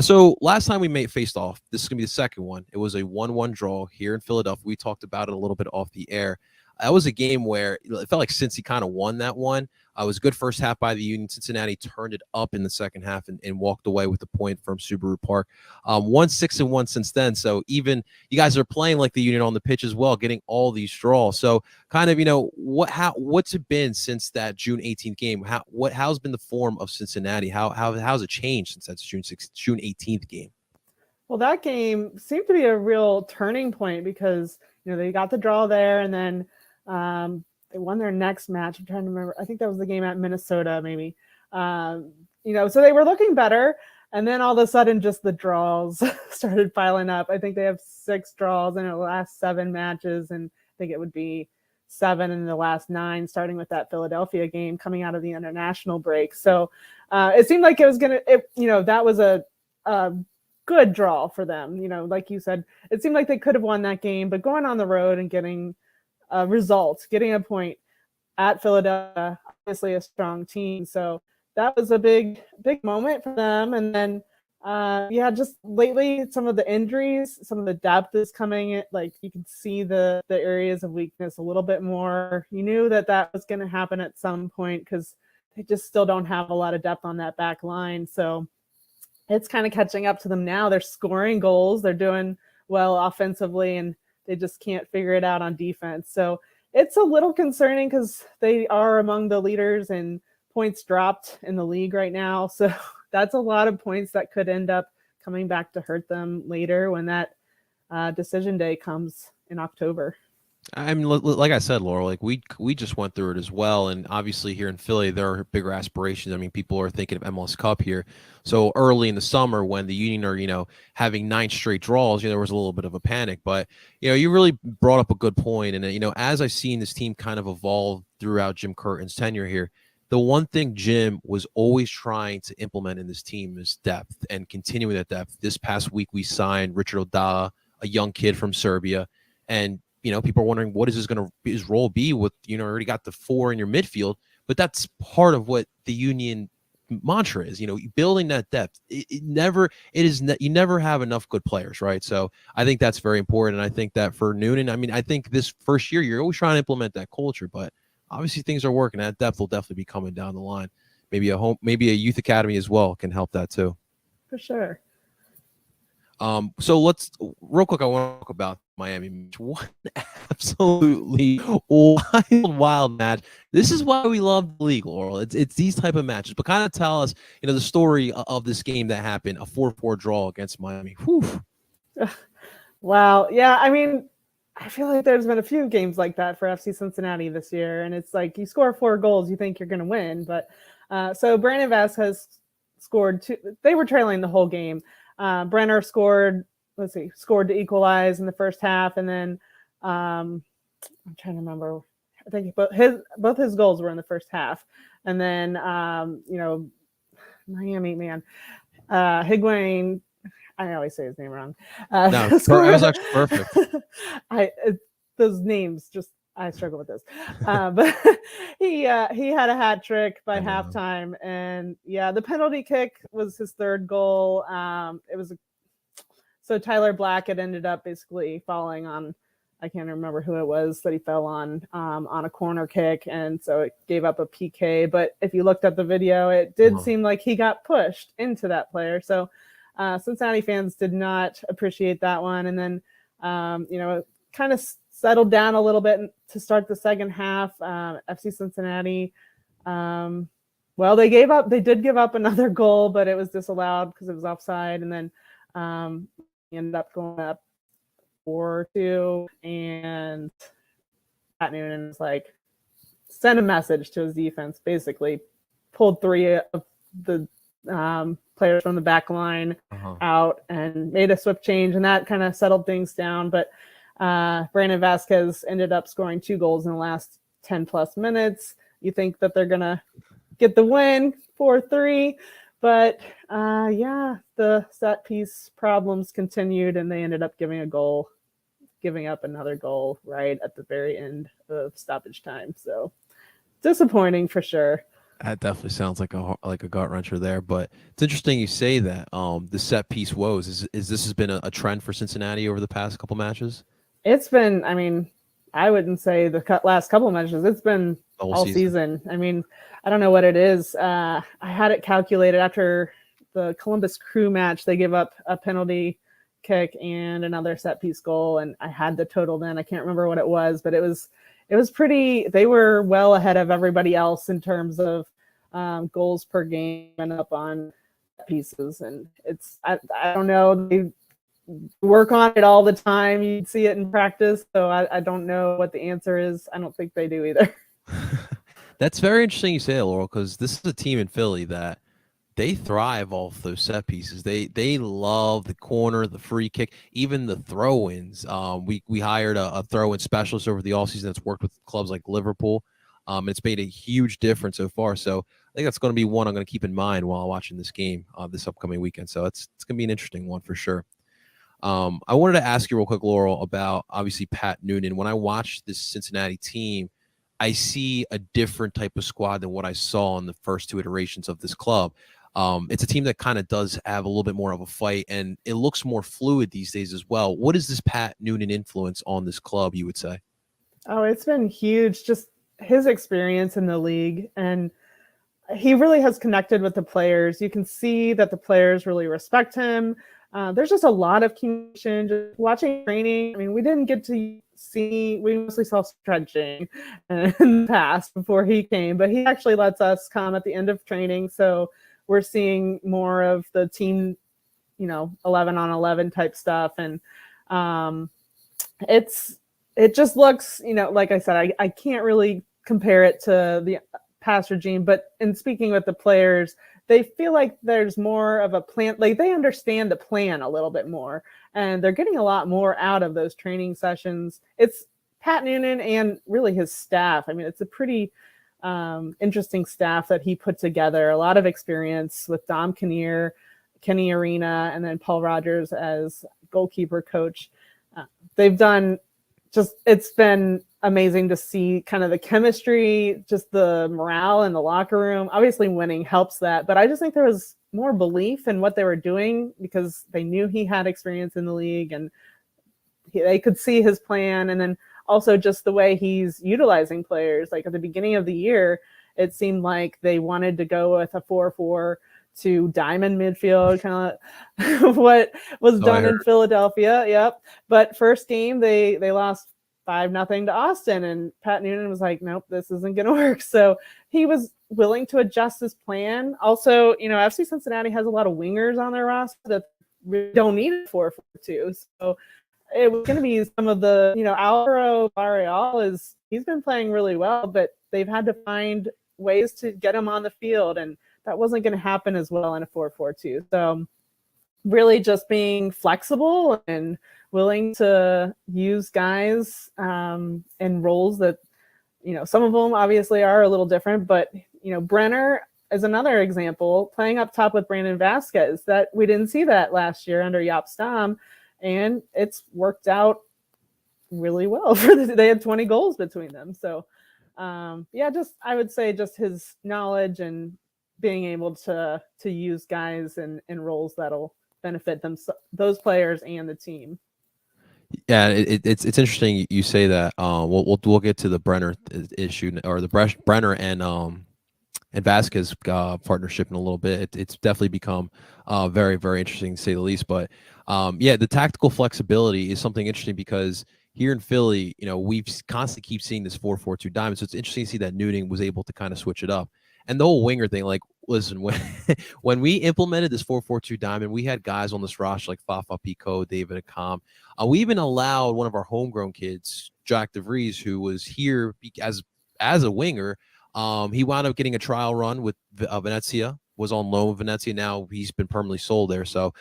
So last time we faced off, this is gonna be the second one. It was a 1-1 draw here in Philadelphia. We talked about it a little bit off the air. That was a game where it felt like Cincy kind of won that one. It was a good first half by the Union. Cincinnati turned it up in the second half and walked away with the point from Subaru Park. 1-6-1 since then. So even you guys are playing like the Union on the pitch as well, getting all these draws. So kind of, what's it been since that June 18th game? How's been the form of Cincinnati? How's it changed since that June 18th game? Well, that game seemed to be a real turning point because, they got the draw there and then they won their next match. I'm trying to remember. I think that was the game at Minnesota, maybe. So they were looking better. And then all of a sudden, just the draws started piling up. I think they have 6 draws in the last 7 matches. And I think it would be 7 in the last 9, starting with that Philadelphia game coming out of the international break. So it seemed like it was going to, that was a good draw for them. Like you said, it seemed like they could have won that game, but going on the road and getting results, getting a point at Philadelphia, obviously a strong team. So that was a big moment for them. And then, just lately, some of the injuries, some of the depth is coming. Like you can see the areas of weakness a little bit more. You knew that was going to happen at some point because they just still don't have a lot of depth on that back line. So it's kind of catching up to them now. They're scoring goals. They're doing well offensively, and they just can't figure it out on defense. So it's a little concerning because they are among the leaders in points dropped in the league right now. So that's a lot of points that could end up coming back to hurt them later when that decision day comes in October. I mean, like I said, Laurel, like we just went through it as well, and obviously here in Philly there are bigger aspirations. I mean, people are thinking of MLS Cup here. So early in the summer, when the Union are having 9 straight draws, there was a little bit of a panic. But you really brought up a good point, and as I've seen this team kind of evolve throughout Jim Curtin's tenure here, the one thing Jim was always trying to implement in this team is depth and continuing that depth. This past week we signed Richard Odaa, a young kid from Serbia, and people are wondering what is his role be with, already got the 4 in your midfield, but that's part of what the Union mantra is, building that depth. You never have enough good players, right? So I think that's very important. And I think that for Noonan, I mean, I think this first year, you're always trying to implement that culture, but obviously things are working. That depth will definitely be coming down the line. Maybe a youth academy as well can help that too. For sure. So let's real quick. I want to talk about Miami. What an absolutely wild match. This is why we love the league, Laurel. It's these type of matches. But kind of tell us, the story of this game that happened, a 4-4 draw against Miami. Whew. Wow. Yeah. I mean, I feel like there's been a few games like that for FC Cincinnati this year, and it's like you score 4 goals, you think you're going to win, but so Brandon Vasquez scored 2. They were trailing the whole game. Brenner scored to equalize in the first half, and then I'm trying to remember. I think both his goals were in the first half, and then Miami man, Higuain. I always say his name wrong. No, that was actually perfect. Those names just I struggle with this, but he had a hat trick by halftime, and the penalty kick was his 3rd goal. So Tyler Black had ended up basically falling on, I can't remember who it was that he fell on a corner kick, and so it gave up a PK. But if you looked at the video, it did seem like he got pushed into that player. So Cincinnati fans did not appreciate that one, and then it kind of settled down a little bit to start the second half. FC Cincinnati, they did give up another goal, but it was disallowed because it was offside. And then ended up going up 4-2, and Pat Noonan was like, sent a message to his defense, basically pulled 3 of the players from the back line out and made a swift change, and that kind of settled things down. But Brandon Vasquez ended up scoring 2 goals in the last 10 plus minutes. You think that they're going to get the win 4-3, but the set piece problems continued, and they ended up giving up another goal right at the very end of stoppage time. So disappointing for sure. That definitely sounds like a gut wrencher there, but it's interesting you say that. The set piece woes is this has been a trend for Cincinnati over the past couple matches? It's been, I mean, I wouldn't say the last couple of matches. It's been all season. I mean, I don't know what it is. I had it calculated after the Columbus Crew match. They give up a penalty kick and another set piece goal, and I had the total then. I can't remember what it was, but it was pretty. They were well ahead of everybody else in terms of goals per game and up on pieces. And I don't know. They work on it all the time. You'd see it in practice. So I don't know what the answer is. I don't think they do either. That's very interesting you say that, Laurel, because this is a team in Philly that they thrive off those set pieces. They love the corner, the free kick, even the throw-ins. We hired a throw-in specialist over the offseason that's worked with clubs like Liverpool. It's made a huge difference so far. So I think that's going to be one I'm going to keep in mind while watching this game this upcoming weekend. So it's going to be an interesting one for sure. I wanted to ask you real quick, Laurel, about obviously Pat Noonan. When I watch this Cincinnati team, I see a different type of squad than what I saw in the first 2 iterations of this club. It's a team that kind of does have a little bit more of a fight, and it looks more fluid these days as well. What is this Pat Noonan influence on this club, you would say? Oh, it's been huge. Just his experience in the league. And he really has connected with the players. You can see that the players really respect him. There's just a lot of communication. Just watching training, I mean, we didn't get to see, we mostly saw stretching in the past before he came, but he actually lets us come at the end of training. So we're seeing more of the team, 11 on 11 type stuff. And it just looks, like I said, I can't really compare it to the past regime, but in speaking with the players, they feel like there's more of a plan. Like they understand the plan a little bit more, and they're getting a lot more out of those training sessions. It's Pat Noonan and really his staff. I mean, it's a pretty interesting staff that he put together. A lot of experience with Dom Kinnear, Kenny Arena, and then Paul Rogers as goalkeeper coach. They've done it's been amazing to see kind of the chemistry, just the morale in the locker room. Obviously winning helps that, but I just think there was more belief in what they were doing because they knew he had experience in the league and they could see his plan. And then also just the way he's utilizing players. Like at the beginning of the year, it seemed like they wanted to go with a 4-4-2 diamond midfield, kind of what was done in Philadelphia. Yep. But first game, they lost 5-0 to Austin, and Pat Noonan was like, nope, this isn't going to work. So he was willing to adjust his plan. Also, FC Cincinnati has a lot of wingers on their roster that really don't need a 4-4-2. So it was going to be some of the, Alvaro Barreal he's been playing really well, but they've had to find ways to get him on the field, and that wasn't going to happen as well in a 4-4-2. So really just being flexible and willing to use guys in roles that, some of them obviously are a little different, but, Brenner is another example, playing up top with Brandon Vasquez. That we didn't see that last year under Jaap Stam, and it's worked out really well. They had 20 goals between them. So, I would say just his knowledge and being able to use guys in roles that'll benefit them, those players and the team. Yeah, it's interesting you say that. We'll get to the Brenner issue, or the Brenner and Vasquez partnership in a little bit. It's definitely become very, very interesting to say the least. But the tactical flexibility is something interesting because here in Philly, we constantly keep seeing this 4-4-2 diamond. So it's interesting to see that Noonan was able to kind of switch it up. And the whole winger thing, like, listen, when we implemented this 4-4-2 diamond, we had guys on this roster like Fafa Pico, David Akam. We even allowed one of our homegrown kids, Jack DeVries, who was here as a winger. He wound up getting a trial run with Venezia, was on loan with Venezia. Now he's been permanently sold there. So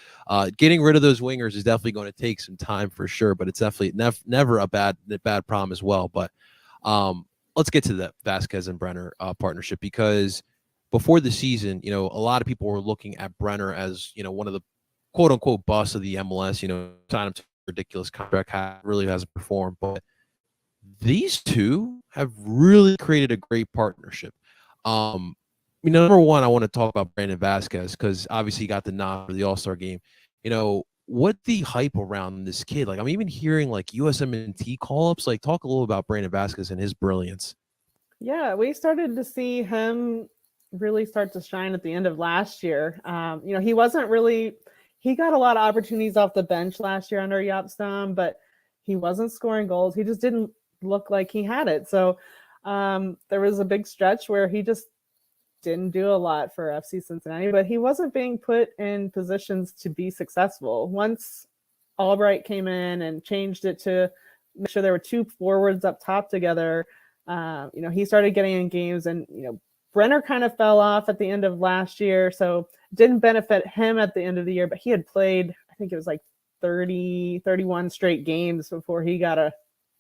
getting rid of those wingers is definitely going to take some time for sure, but it's definitely never a bad problem as well. But let's get to the Vasquez and Brenner partnership, because before the season, a lot of people were looking at Brenner as, one of the quote unquote busts of the MLS, signed him to a ridiculous contract, really hasn't performed. But these two have really created a great partnership. Number one, I want to talk about Brandon Vasquez because obviously he got the nod for the All-Star game. What the hype around this kid? Like, I'm even hearing like USMNT call-ups. Like, talk a little about Brandon Vasquez and his brilliance. Yeah, we started to see him really start to shine at the end of last year. He got a lot of opportunities off the bench last year under Jaap Stam, but he wasn't scoring goals. He just didn't look like he had it. So there was a big stretch where he just didn't do a lot for FC Cincinnati, but he wasn't being put in positions to be successful. Once Albright came in and changed it to make sure there were two forwards up top together, he started getting in games, and Brenner kind of fell off at the end of last year, so it didn't benefit him at the end of the year, but he had played, I think it was like 31 straight games before he got a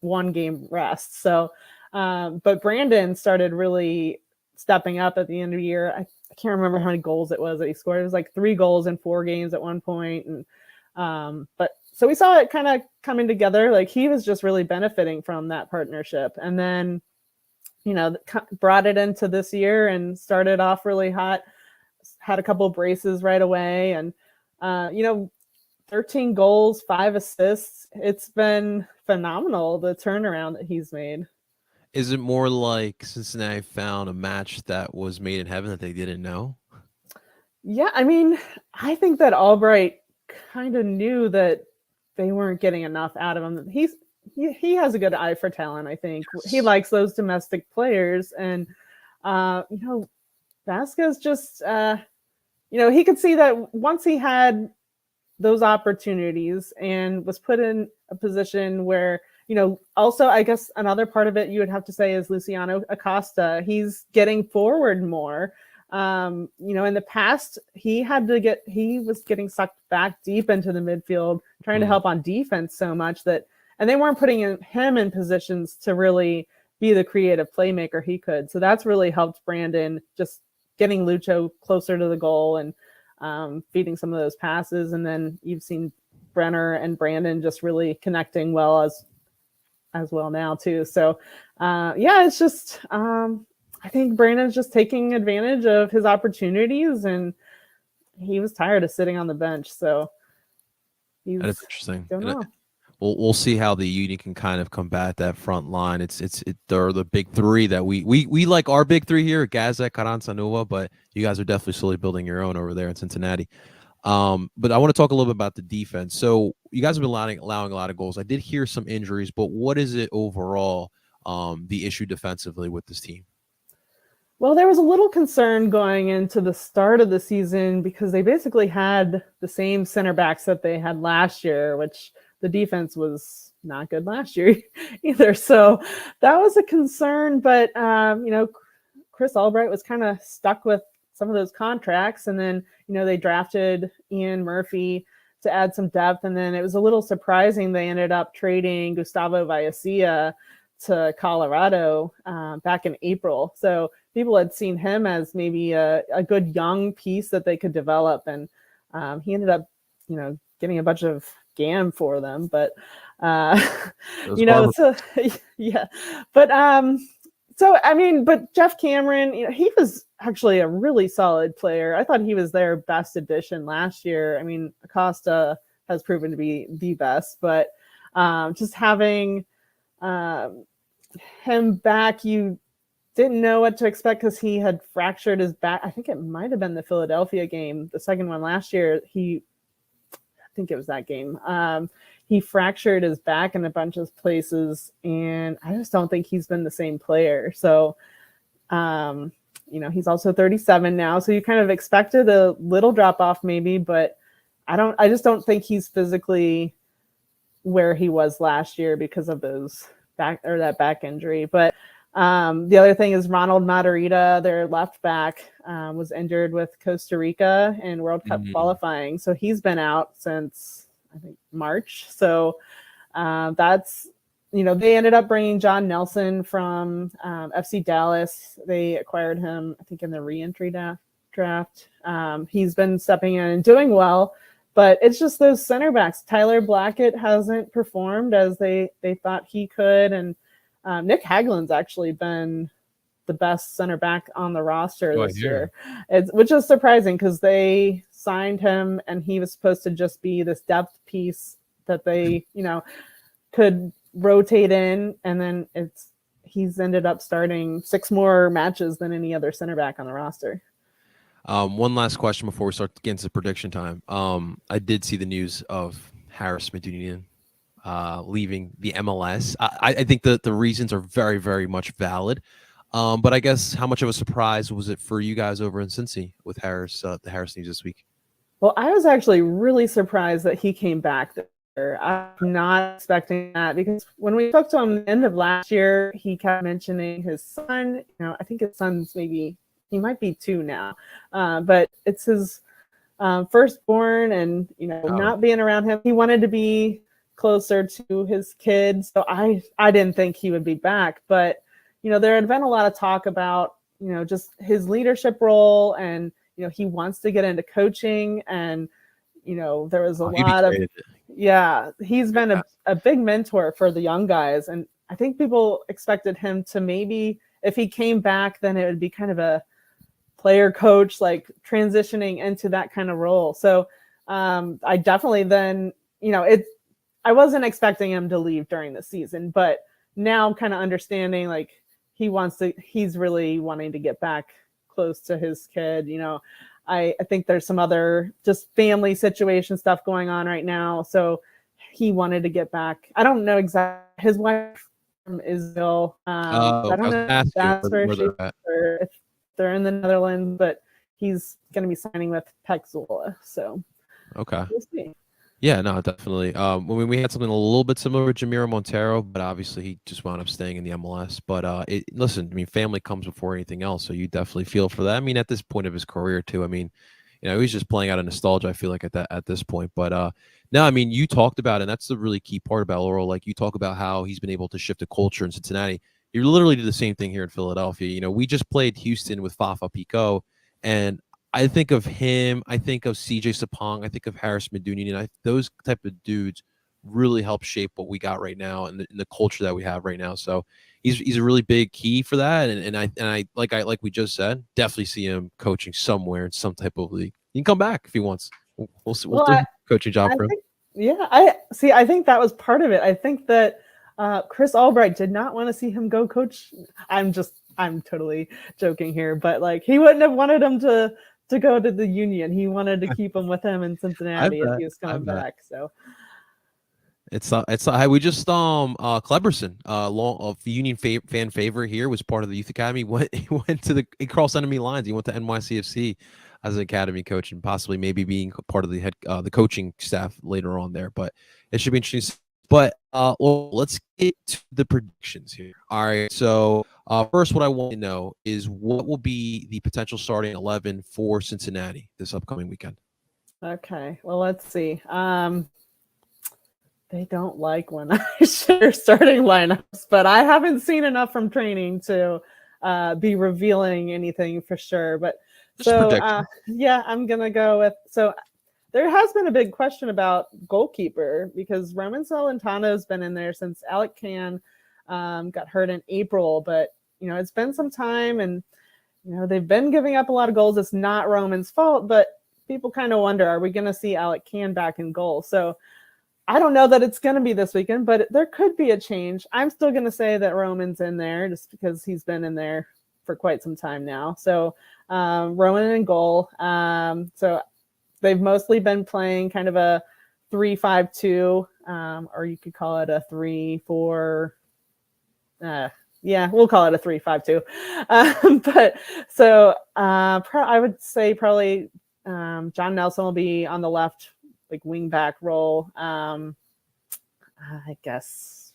1-game rest. So but Brandon started really stepping up at the end of the year. I can't remember how many goals it was that he scored. It was like 3 goals in 4 games at one point. And but so we saw it kind of coming together. Like, he was just really benefiting from that partnership. And then, brought it into this year and started off really hot, had a couple of braces right away. And, 13 goals, 5 assists. It's been phenomenal, the turnaround that he's made. Is it more like Cincinnati found a match that was made in heaven that they didn't know? Yeah, I mean, I think that Albright kind of knew that they weren't getting enough out of him. He has a good eye for talent, I think. Yes. He likes those domestic players. And, Vasquez just, he could see that once he had those opportunities and was put in a position where, also, I guess another part of it you would have to say is Luciano Acosta. He's getting forward more. In the past, he was getting sucked back deep into the midfield, trying to help on defense so much and they weren't putting him in positions to really be the creative playmaker he could. So that's really helped Brandon, just getting Lucho closer to the goal and feeding some of those passes. And then you've seen Brenner and Brandon just really connecting well as well now too. So it's just I think Brandon's just taking advantage of his opportunities, and he was tired of sitting on the bench. So that is interesting. Don't know. We'll see how the Union can kind of combat that front line. They're the big three that we like our big three here, Gazette, Carranza, Nova, but you guys are definitely slowly building your own over there in Cincinnati. But I want to talk a little bit about the defense. So you guys have been allowing a lot of goals. I did hear some injuries, but what is it overall, the issue defensively with this team? Well, there was a little concern going into the start of the season because they basically had the same center backs that they had last year, which the defense was not good last year either. So that was a concern. But, Chris Albright was kind of stuck with some of those contracts. And then, they drafted Ian Murphy to add some depth. And then it was a little surprising they ended up trading Gustavo Vallecilla to Colorado back in April. So people had seen him as maybe a good young piece that they could develop. And he ended up, getting a bunch of GAM for them. But, so, yeah. But Jeff Cameron, he was actually a really solid player. I thought he was their best addition last year. I mean, Acosta has proven to be the best, but just having him back, you didn't know what to expect because he had fractured his back. I think it might have been the Philadelphia game, the second one last year. I think it was that game. He fractured his back in a bunch of places, and I just don't think he's been the same player. So, he's also 37 now, so you kind of expected a little drop off maybe, but I just don't think he's physically where he was last year because of that back injury. But the other thing is Ronald Madarida, their left back, was injured with Costa Rica in World Cup qualifying. So he's been out since, I think, March. So that's, they ended up bringing John Nelson from FC Dallas. They acquired him, I think, in the re-entry draft. He's been stepping in and doing well, but it's just those center backs. Tyler Blackett hasn't performed as they thought he could. And Nick Hagland's actually been the best center back on the roster this year, which is surprising because they signed him and he was supposed to just be this depth piece that they, could rotate in. And then he's ended up starting 6 more matches than any other center back on the roster. One last question before we start getting to prediction time. I did see the news of Harris Medunian leaving the MLS. I think the reasons are very, very much valid. But I guess how much of a surprise was it for you guys over in Cincy with Harris, the Harris news this week? Well, I was actually really surprised that he came back there. I'm not expecting that because when we talked to him at the end of last year, he kept mentioning his son. I think his son's he might be 2 now, but it's his firstborn, and not being around him, he wanted to be closer to his kids. So I didn't think he would be back, but there had been a lot of talk about just his leadership role, and he wants to get into coaching, and there was a lot of he's been a big mentor for the young guys, and I think people expected him to maybe, if he came back, then it would be kind of a player coach, like transitioning into that kind of role. So I definitely then I wasn't expecting him to leave during the season, but now I'm kind of understanding, like, he's really wanting to get back close to his kid. I think there's some other just family situation stuff going on right now. So he wanted to get back. I don't know exactly. His wife from Israel. I don't know if that's where she's or if they're in the Netherlands, but he's going to be signing with Pexula. So okay. We'll see. Yeah, no, definitely. We had something a little bit similar with Jamiro Montero, but obviously he just wound up staying in the MLS. But listen, I mean, family comes before anything else, so you definitely feel for that. I mean, at this point of his career, too. I mean, he's just playing out of nostalgia. I feel like at this point. But no, I mean, you talked about, and that's the really key part about Laurel. Like you talk about how he's been able to shift a culture in Cincinnati. You literally did the same thing here in Philadelphia. We just played Houston with Fafa Picault, and I think of him. I think of CJ Sapong. I think of Harris Medunian. And those type of dudes really help shape what we got right now and the culture that we have right now. So he's a really big key for that. And I like we just said, definitely see him coaching somewhere in some type of league. He can come back if he wants. We'll do a coaching job for him. I think that was part of it. I think that Chris Albright did not want to see him go coach. I'm totally joking here, but like he wouldn't have wanted him to go to the Union. He wanted to keep him with him in Cincinnati if he was coming back. So it's we just Cleberson, of Union fan favorite here, was part of the youth academy. He crossed enemy lines. He went to NYCFC as an academy coach and possibly maybe being part of the coaching staff later on there. But it should be interesting. But let's get to the predictions here. All right. So first, what I want to know is what will be the potential starting 11 for Cincinnati this upcoming weekend? Okay. Well, let's see. They don't like when I share starting lineups, but I haven't seen enough from training to be revealing anything for sure. But I'm gonna go with There has been a big question about goalkeeper because Roman Celentano has been in there since Alec Can got hurt in April, but it's been some time and they've been giving up a lot of goals. It's not Roman's fault, but people kind of wonder, are we going to see Alec Can back in goal? So I don't know that it's going to be this weekend, but there could be a change. I'm still going to say that Roman's in there just because he's been in there for quite some time now. So Roman in goal. So they've mostly been playing kind of a 3-5-2, or you could call it a 3-4. We'll call it a 3-5-2. But so I would say probably John Nelson will be on the left, like wing back role. I guess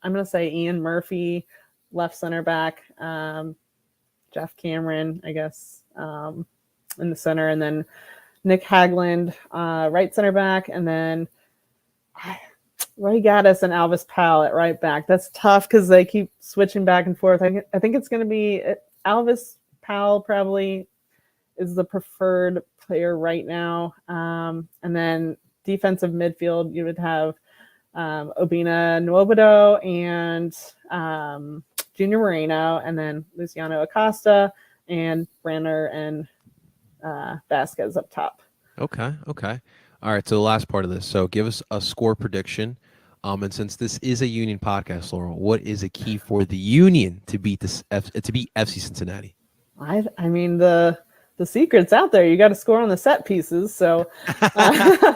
I'm going to say Ian Murphy, left center back. Jeff Cameron, I guess, in the center, and then Nick Hagland, right center back, and then Ray Gaddis and Alvis Powell at right back. That's tough because they keep switching back and forth. I think it's going to be Alvis Powell probably is the preferred player right now. And then defensive midfield, you would have Obina Nwobodo and Junior Moreno, and then Luciano Acosta and Brenner and Vasquez up top. Okay. All right. So the last part of this. So give us a score prediction. And since this is a Union podcast, Laurel, what is a key for the Union to beat FC Cincinnati? I mean the secret's out there. You got to score on the set pieces. So I'm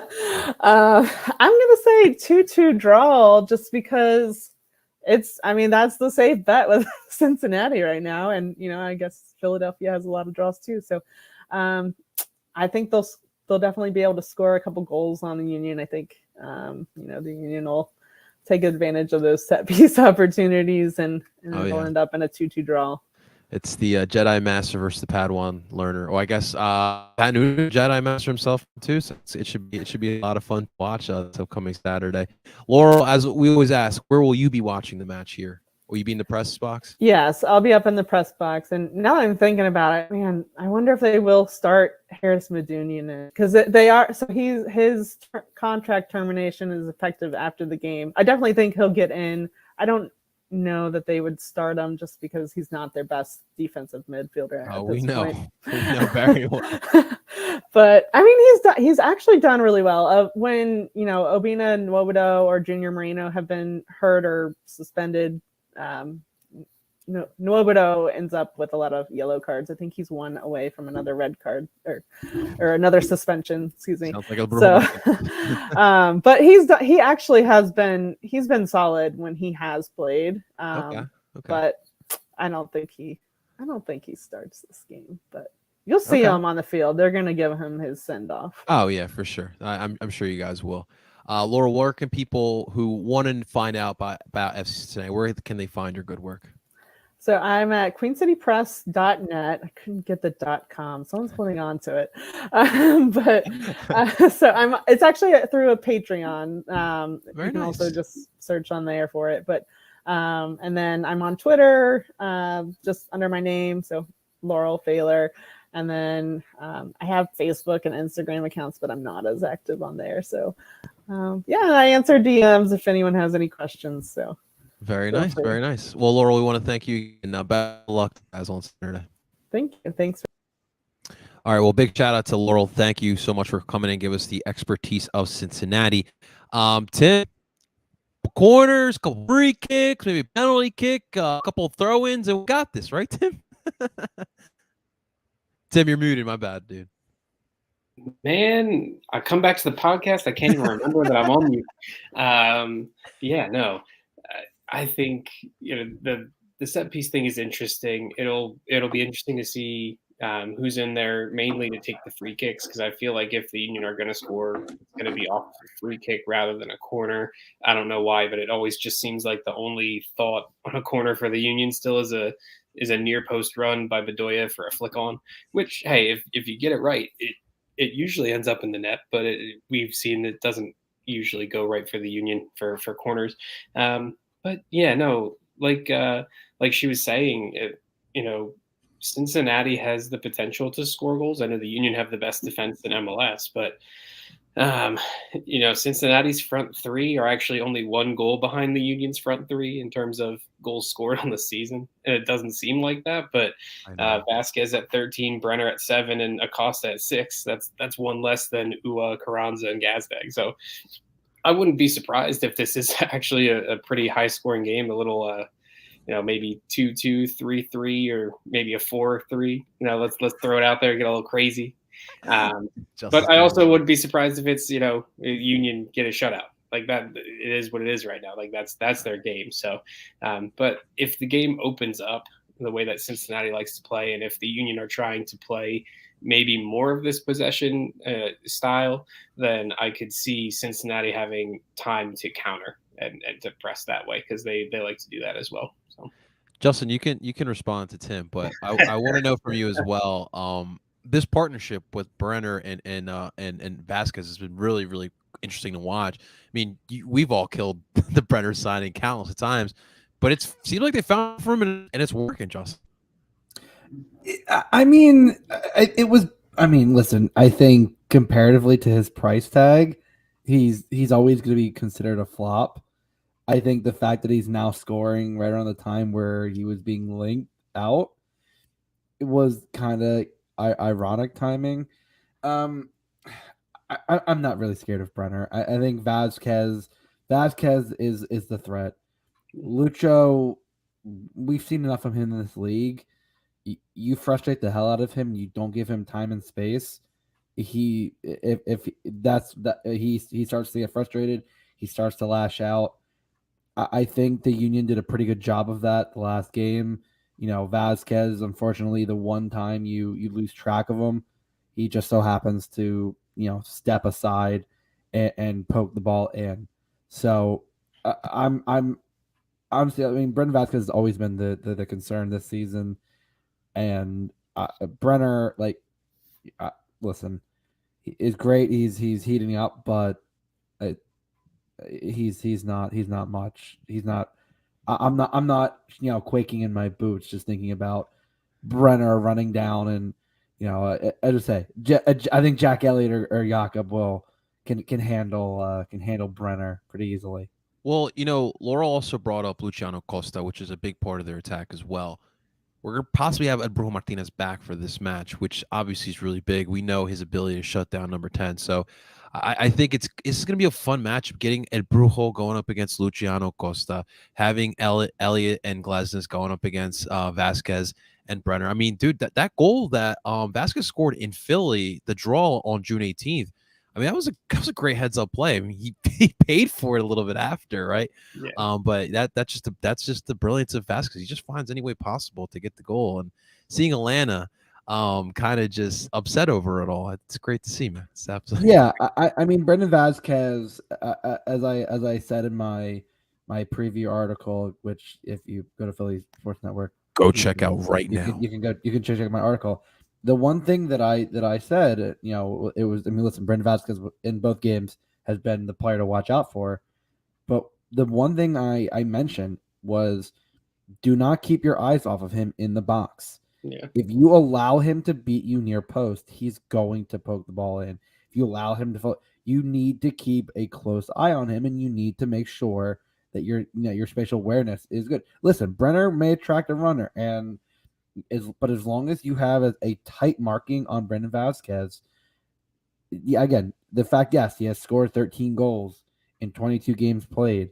gonna say 2-2 draw, just because that's the safe bet with Cincinnati right now, and I guess Philadelphia has a lot of draws too. So I think they'll definitely be able to score a couple goals on the Union. I think the Union will take advantage of those set piece opportunities, and they'll end up in a 2-2 draw. It's the Jedi Master versus the Padawan learner. Oh, I guess Pat Noonan, Jedi Master himself too. So it should be a lot of fun to watch this upcoming Saturday. Laurel, as we always ask, where will you be watching the match here? Will you be in the press box? Yes, I'll be up in the press box. And now that I'm thinking about it, man, I wonder if they will start Harris Medunian, because they are. So his contract termination is effective after the game. I definitely think he'll get in. I don't know that they would start him just because he's not their best defensive midfielder. Oh, we know very well. But I mean, he's actually done really well. When Obina Nwobodo or Junior Moreno have been hurt or suspended, Nobuto ends up with a lot of yellow cards. I think he's one away from another red card or another suspension. Excuse me. Sounds like a but he actually has been solid when he has played. Okay. But I don't think he starts this game. But you'll see him on the field. They're gonna give him his send off. Oh yeah, for sure. I'm sure you guys will. Laura, where can people who want to find out about FC Cincinnati, where can they find your good work? So I'm at queencitypress.net. I couldn't get the .com. Someone's holding on to it. It's actually through a Patreon. You can also just search on there for it. But and then I'm on Twitter, just under my name, so Laurel Failer. And then I have Facebook and Instagram accounts, but I'm not as active on there. So I answer DMs if anyone has any questions. So very nice, very nice. Well, Laurel, we want to thank you and best of luck guys on Saturday. Thank you. Thanks. All right. Well, big shout out to Laurel. Thank you so much for coming and give us the expertise of Cincinnati. Tim, corners, couple free kicks, maybe a penalty kick, a couple of throw-ins, and we got this, right, Tim? Tim, you're muted. My bad, dude. Man, I come back to the podcast. I can't even remember that I'm on mute. I think the set piece thing is interesting. It'll be interesting to see who's in there mainly to take the free kicks, because I feel like if the Union are going to score, it's going to be off a free kick rather than a corner. I don't know why, but it always just seems like the only thought on a corner for the Union still is a near post run by Bedoya for a flick on, which, hey, if you get it right, it usually ends up in the net, but we've seen it doesn't usually go right for the Union for corners. But yeah, no, like she was saying, Cincinnati has the potential to score goals. I know the Union have the best defense in MLS, but Cincinnati's front three are actually only one goal behind the Union's front three in terms of goals scored on the season. And it doesn't seem like that, but Vasquez at 13, Brenner at 7, and Acosta at 6. That's one less than Ua, Carranza, and Gazdag. So I wouldn't be surprised if this is actually a pretty high scoring game, a little maybe 2-2, 3-3, or maybe a 4-3. Let's throw it out there, get a little crazy. But I also wouldn't be surprised if it's Union get a shutout. Like that, it is what it is right now. Like that's their game. So, but if the game opens up the way that Cincinnati likes to play, and if the Union are trying to play maybe more of this possession style, then I could see Cincinnati having time to counter and to press that way, because they like to do that as well. So, Justin, you can respond to Tim, but I want to know from you as well. This partnership with Brenner and Vasquez has been really, really interesting to watch. I mean, we've all killed the Brenner signing countless of times, but it seems like they found for him and it's working, Justin. Listen, I think comparatively to his price tag, he's always going to be considered a flop. I think the fact that he's now scoring right around the time where he was being linked out, it was kind of ironic timing. I'm not really scared of Brenner. I think Vasquez is the threat. Lucho, we've seen enough of him in this league. You frustrate the hell out of him. You don't give him time and space. He starts to get frustrated. He starts to lash out. I think the Union did a pretty good job of that the last game. Vasquez, unfortunately, the one time you lose track of him, he just so happens to step aside and poke the ball in. So Brendan Vasquez has always been the concern this season, and Brenner, listen, is great. He's heating up, but he's not much. He's not. I'm not quaking in my boots just thinking about Brenner running down, and I just say I think Jack Elliott or Jakob can handle Brenner pretty easily. Well, Laurel also brought up Luciano Costa, which is a big part of their attack as well. We're going to possibly have Brujo Martinez back for this match, which obviously is really big. We know his ability to shut down number 10. So I think it's going to be a fun matchup. Getting El Brujo going up against Luciano Costa, having Elliott and Glesnes going up against Vasquez and Brenner. I mean, dude, that goal that Vasquez scored in Philly, the draw on June 18th. I mean, that was a great heads up play. I mean, he paid for it a little bit after, right? Yeah. But that's just the brilliance of Vasquez. He just finds any way possible to get the goal. And seeing Atlanta kind of just upset over it all, it's great to see, man. It's absolutely I mean, Brendan Vasquez, as I said in my preview article, which if you go to Philly Sports Network, go check out right now. You can check out my article. The one thing that I said, you know, it was, I mean, listen, Brendan Vasquez in both games has been the player to watch out for. But the one thing I mentioned was, do not keep your eyes off of him in the box. Yeah. If you allow him to beat you near post, he's going to poke the ball in. If you allow him to, you need to keep a close eye on him, and you need to make sure that your spatial awareness is good. Listen, Brenner may attract a runner, but as long as you have a tight marking on Brendan Vasquez, again, the fact, yes, he has scored 13 goals in 22 games played,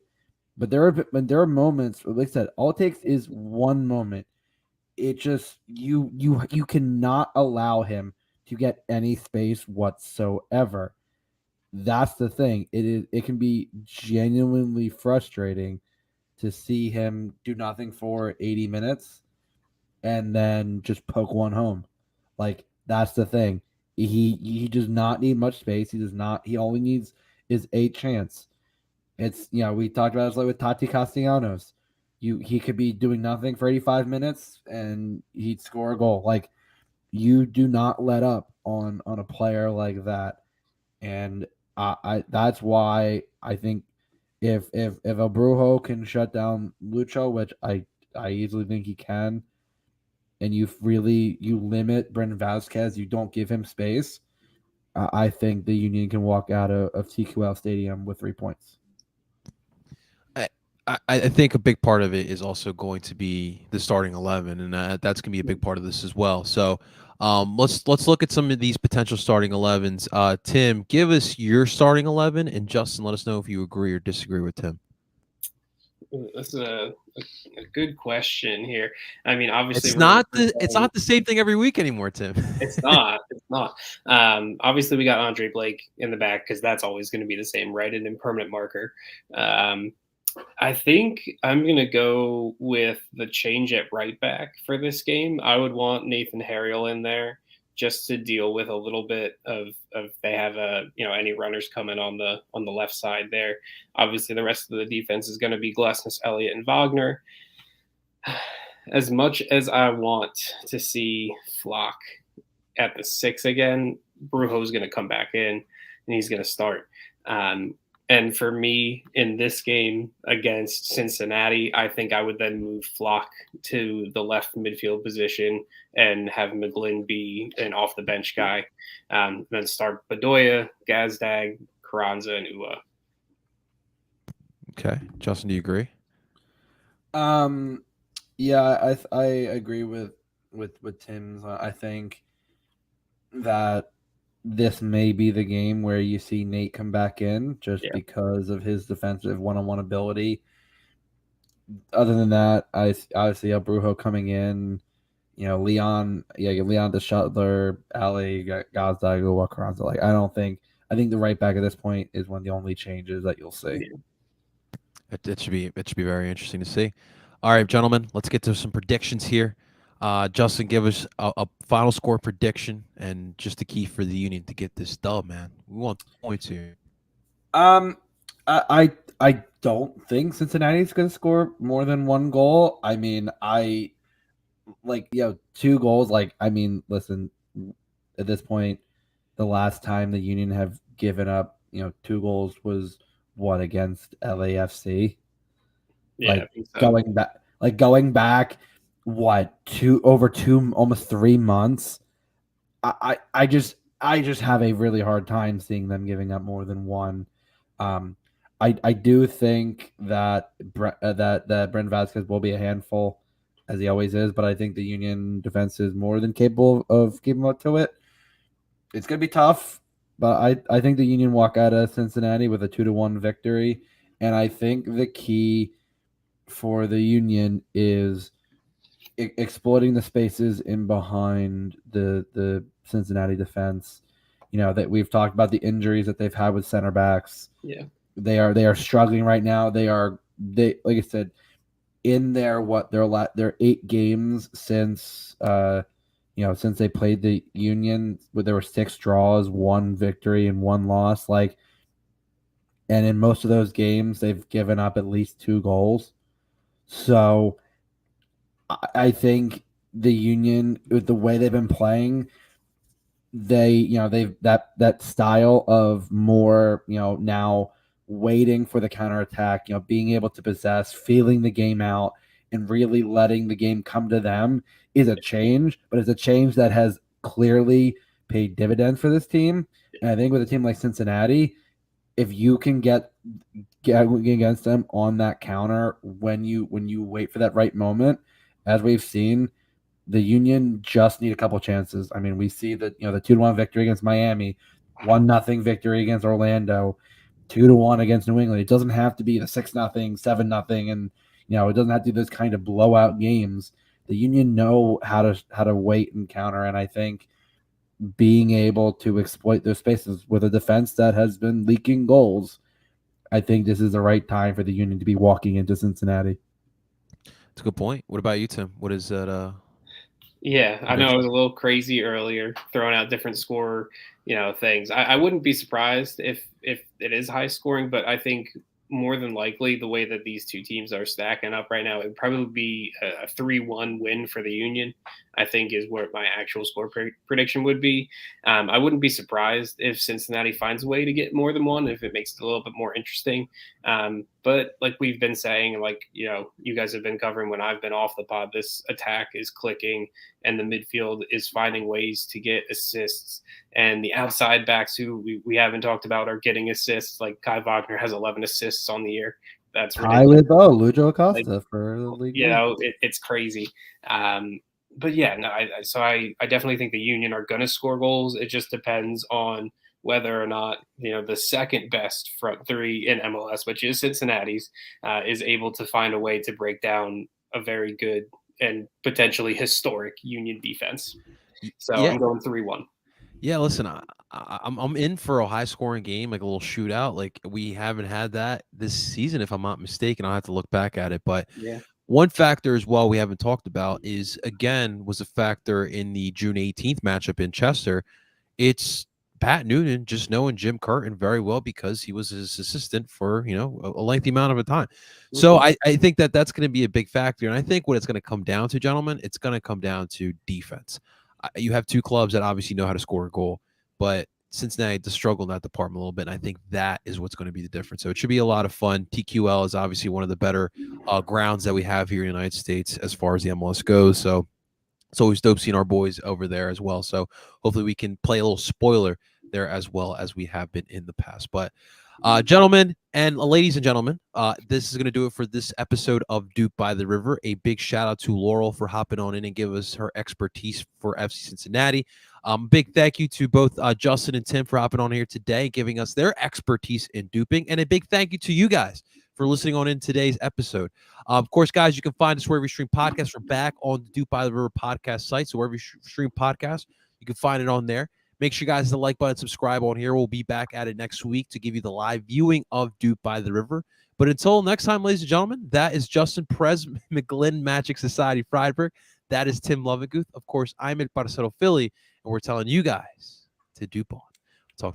but there are moments, like I said, all it takes is one moment. It just, you cannot allow him to get any space whatsoever. That's the thing. It can be genuinely frustrating to see him do nothing for 80 minutes and then just poke one home. Like, that's the thing. He does not need much space. He only needs is a chance. It's, you know, we talked about this like with Tati Castellanos. He could be doing nothing for 85 minutes and he'd score a goal. Like, you do not let up on a player like that. And I that's why I think if El Brujo can shut down Lucho, which I easily think he can, and you limit Brendan Vasquez, you don't give him space, I think the Union can walk out of TQL Stadium with 3 points. I think a big part of it is also going to be the starting 11, and that's going to be a big part of this as well. So let's look at some of these potential starting 11s. Tim, give us your starting 11, and Justin, let us know if you agree or disagree with Tim. That's a good question here. I mean, obviously, it's not the same thing every week anymore, Tim. It's not. Obviously, we got Andre Blake in the back because that's always going to be the same, right? An impermanent marker. I think I'm going to go with the change at right back for this game. I would want Nathan Harriel in there just to deal with a little bit of they have any runners coming on the left side there. Obviously, the rest of the defense is going to be Glesnes, Elliott, and Wagner. As much as I want to see Flock at the 6 again, Brujo's going to come back in and he's going to start. And for me, in this game against Cincinnati, I think I would then move Flock to the left midfield position and have McGlynn be an off-the-bench guy. Then start Bedoya, Gazdag, Carranza, and Ua. Okay. Justin, do you agree? Yeah, I agree with Tim's. I think that this may be the game where you see Nate come back in just because of his defensive one-on-one ability. Other than that, I see El Brujo coming in. You know, Leon the Shuttler, Ali, Gazdag, Carranza. Like, I think the right back at this point is one of the only changes that you'll see. It should be very interesting to see. All right, gentlemen, let's get to some predictions here. Justin, give us a final score prediction and just the key for the Union to get this dub, man. We want points here. I don't think Cincinnati's going to score more than one goal. I mean, 2 goals. Like, I mean, listen, at this point, the last time the Union have given up, 2 goals was what, against LAFC? Yeah, like, I think so. going back. What, almost 3 months? I just have a really hard time seeing them giving up more than one. I do think that Brendan Vasquez will be a handful, as he always is, but I think the Union defense is more than capable of keeping up to it. It's gonna be tough. But I think the Union walk out of Cincinnati with a 2-1 victory, and I think the key for the Union is exploiting the spaces in behind the Cincinnati defense. You know, that we've talked about the injuries that they've had with center backs. Yeah, they are struggling right now. They like I said, in their 8 games since since they played the Union, where there were 6 draws, 1 victory, and 1 loss. And in most of those games, they've given up at least 2 goals. So I think the Union, with the way they've been playing, they've that style of more, now waiting for the counterattack, being able to possess, feeling the game out, and really letting the game come to them is a change, but it's a change that has clearly paid dividends for this team. And I think with a team like Cincinnati, if you can get against them on that counter when you wait for that right moment, as we've seen, the Union just need a couple chances. I mean, we see that, the 2-1 victory against Miami, 1-0 victory against Orlando, 2-1 against New England. It doesn't have to be the 6-0, 7-0, and it doesn't have to be those kind of blowout games. The Union know how to wait and counter, and I think being able to exploit those spaces with a defense that has been leaking goals, I think this is the right time for the Union to be walking into Cincinnati. That's a good point. What about you, Tim? What is that? Yeah, I know I was a little crazy earlier, throwing out different score, things. I wouldn't be surprised if it is high scoring, but I think more than likely the way that these two teams are stacking up right now, it would probably be a 3-1 win for the Union, I think, is where my actual score prediction would be. I wouldn't be surprised if Cincinnati finds a way to get more than one, if it makes it a little bit more interesting. But like we've been saying, you guys have been covering when I've been off the pod, this attack is clicking and the midfield is finding ways to get assists. And the outside backs who we haven't talked about are getting assists. Like Kai Wagner has 11 assists on the year. That's ridiculous. I with Lujo Acosta for the league. It's crazy. But yeah, no. I definitely think the Union are going to score goals. It just depends on whether or not the second best front three in MLS, which is Cincinnati's, is able to find a way to break down a very good and potentially historic Union defense. So yeah. I'm going 3-1. Yeah, listen, I'm in for a high-scoring game, like a little shootout. Like we haven't had that this season, if I'm not mistaken. I'll have to look back at it. But yeah, one factor as well we haven't talked about was a factor in the June 18th matchup in Chester. It's Pat Noonan just knowing Jim Curtin very well because he was his assistant for, a lengthy amount of a time. Mm-hmm. So I think that's going to be a big factor. And I think what it's going to come down to, gentlemen, it's going to come down to defense. You have two clubs that obviously know how to score a goal, but Cincinnati does struggle in that department a little bit, and I think that is what's going to be the difference. So it should be a lot of fun. TQL is obviously one of the better grounds that we have here in the United States as far as the MLS goes. So it's always dope seeing our boys over there as well. So hopefully we can play a little spoiler there as well as we have been in the past. But gentlemen and ladies and gentlemen, this is going to do it for this episode of DOOP by the River. A big shout out to Laurel for hopping on in and give us her expertise for FC Cincinnati. Big thank you to both Justin and Tim for hopping on here today, giving us their expertise in duping. And a big thank you to you guys for listening on in today's episode. Of course, guys, you can find us wherever you stream podcasts. We're back on the DOOP by the River podcast site. So wherever you stream podcasts, you can find it on there. Make sure you guys hit the like button, subscribe on here. We'll be back at it next week to give you the live viewing of DOOP by the River. But until next time, ladies and gentlemen, that is Justin Perez, McGlynn Magic Society, Friedberg. That is Tim Lovinguth. Of course, I'm in Parcero, Philly, and we're telling you guys to DOOP on.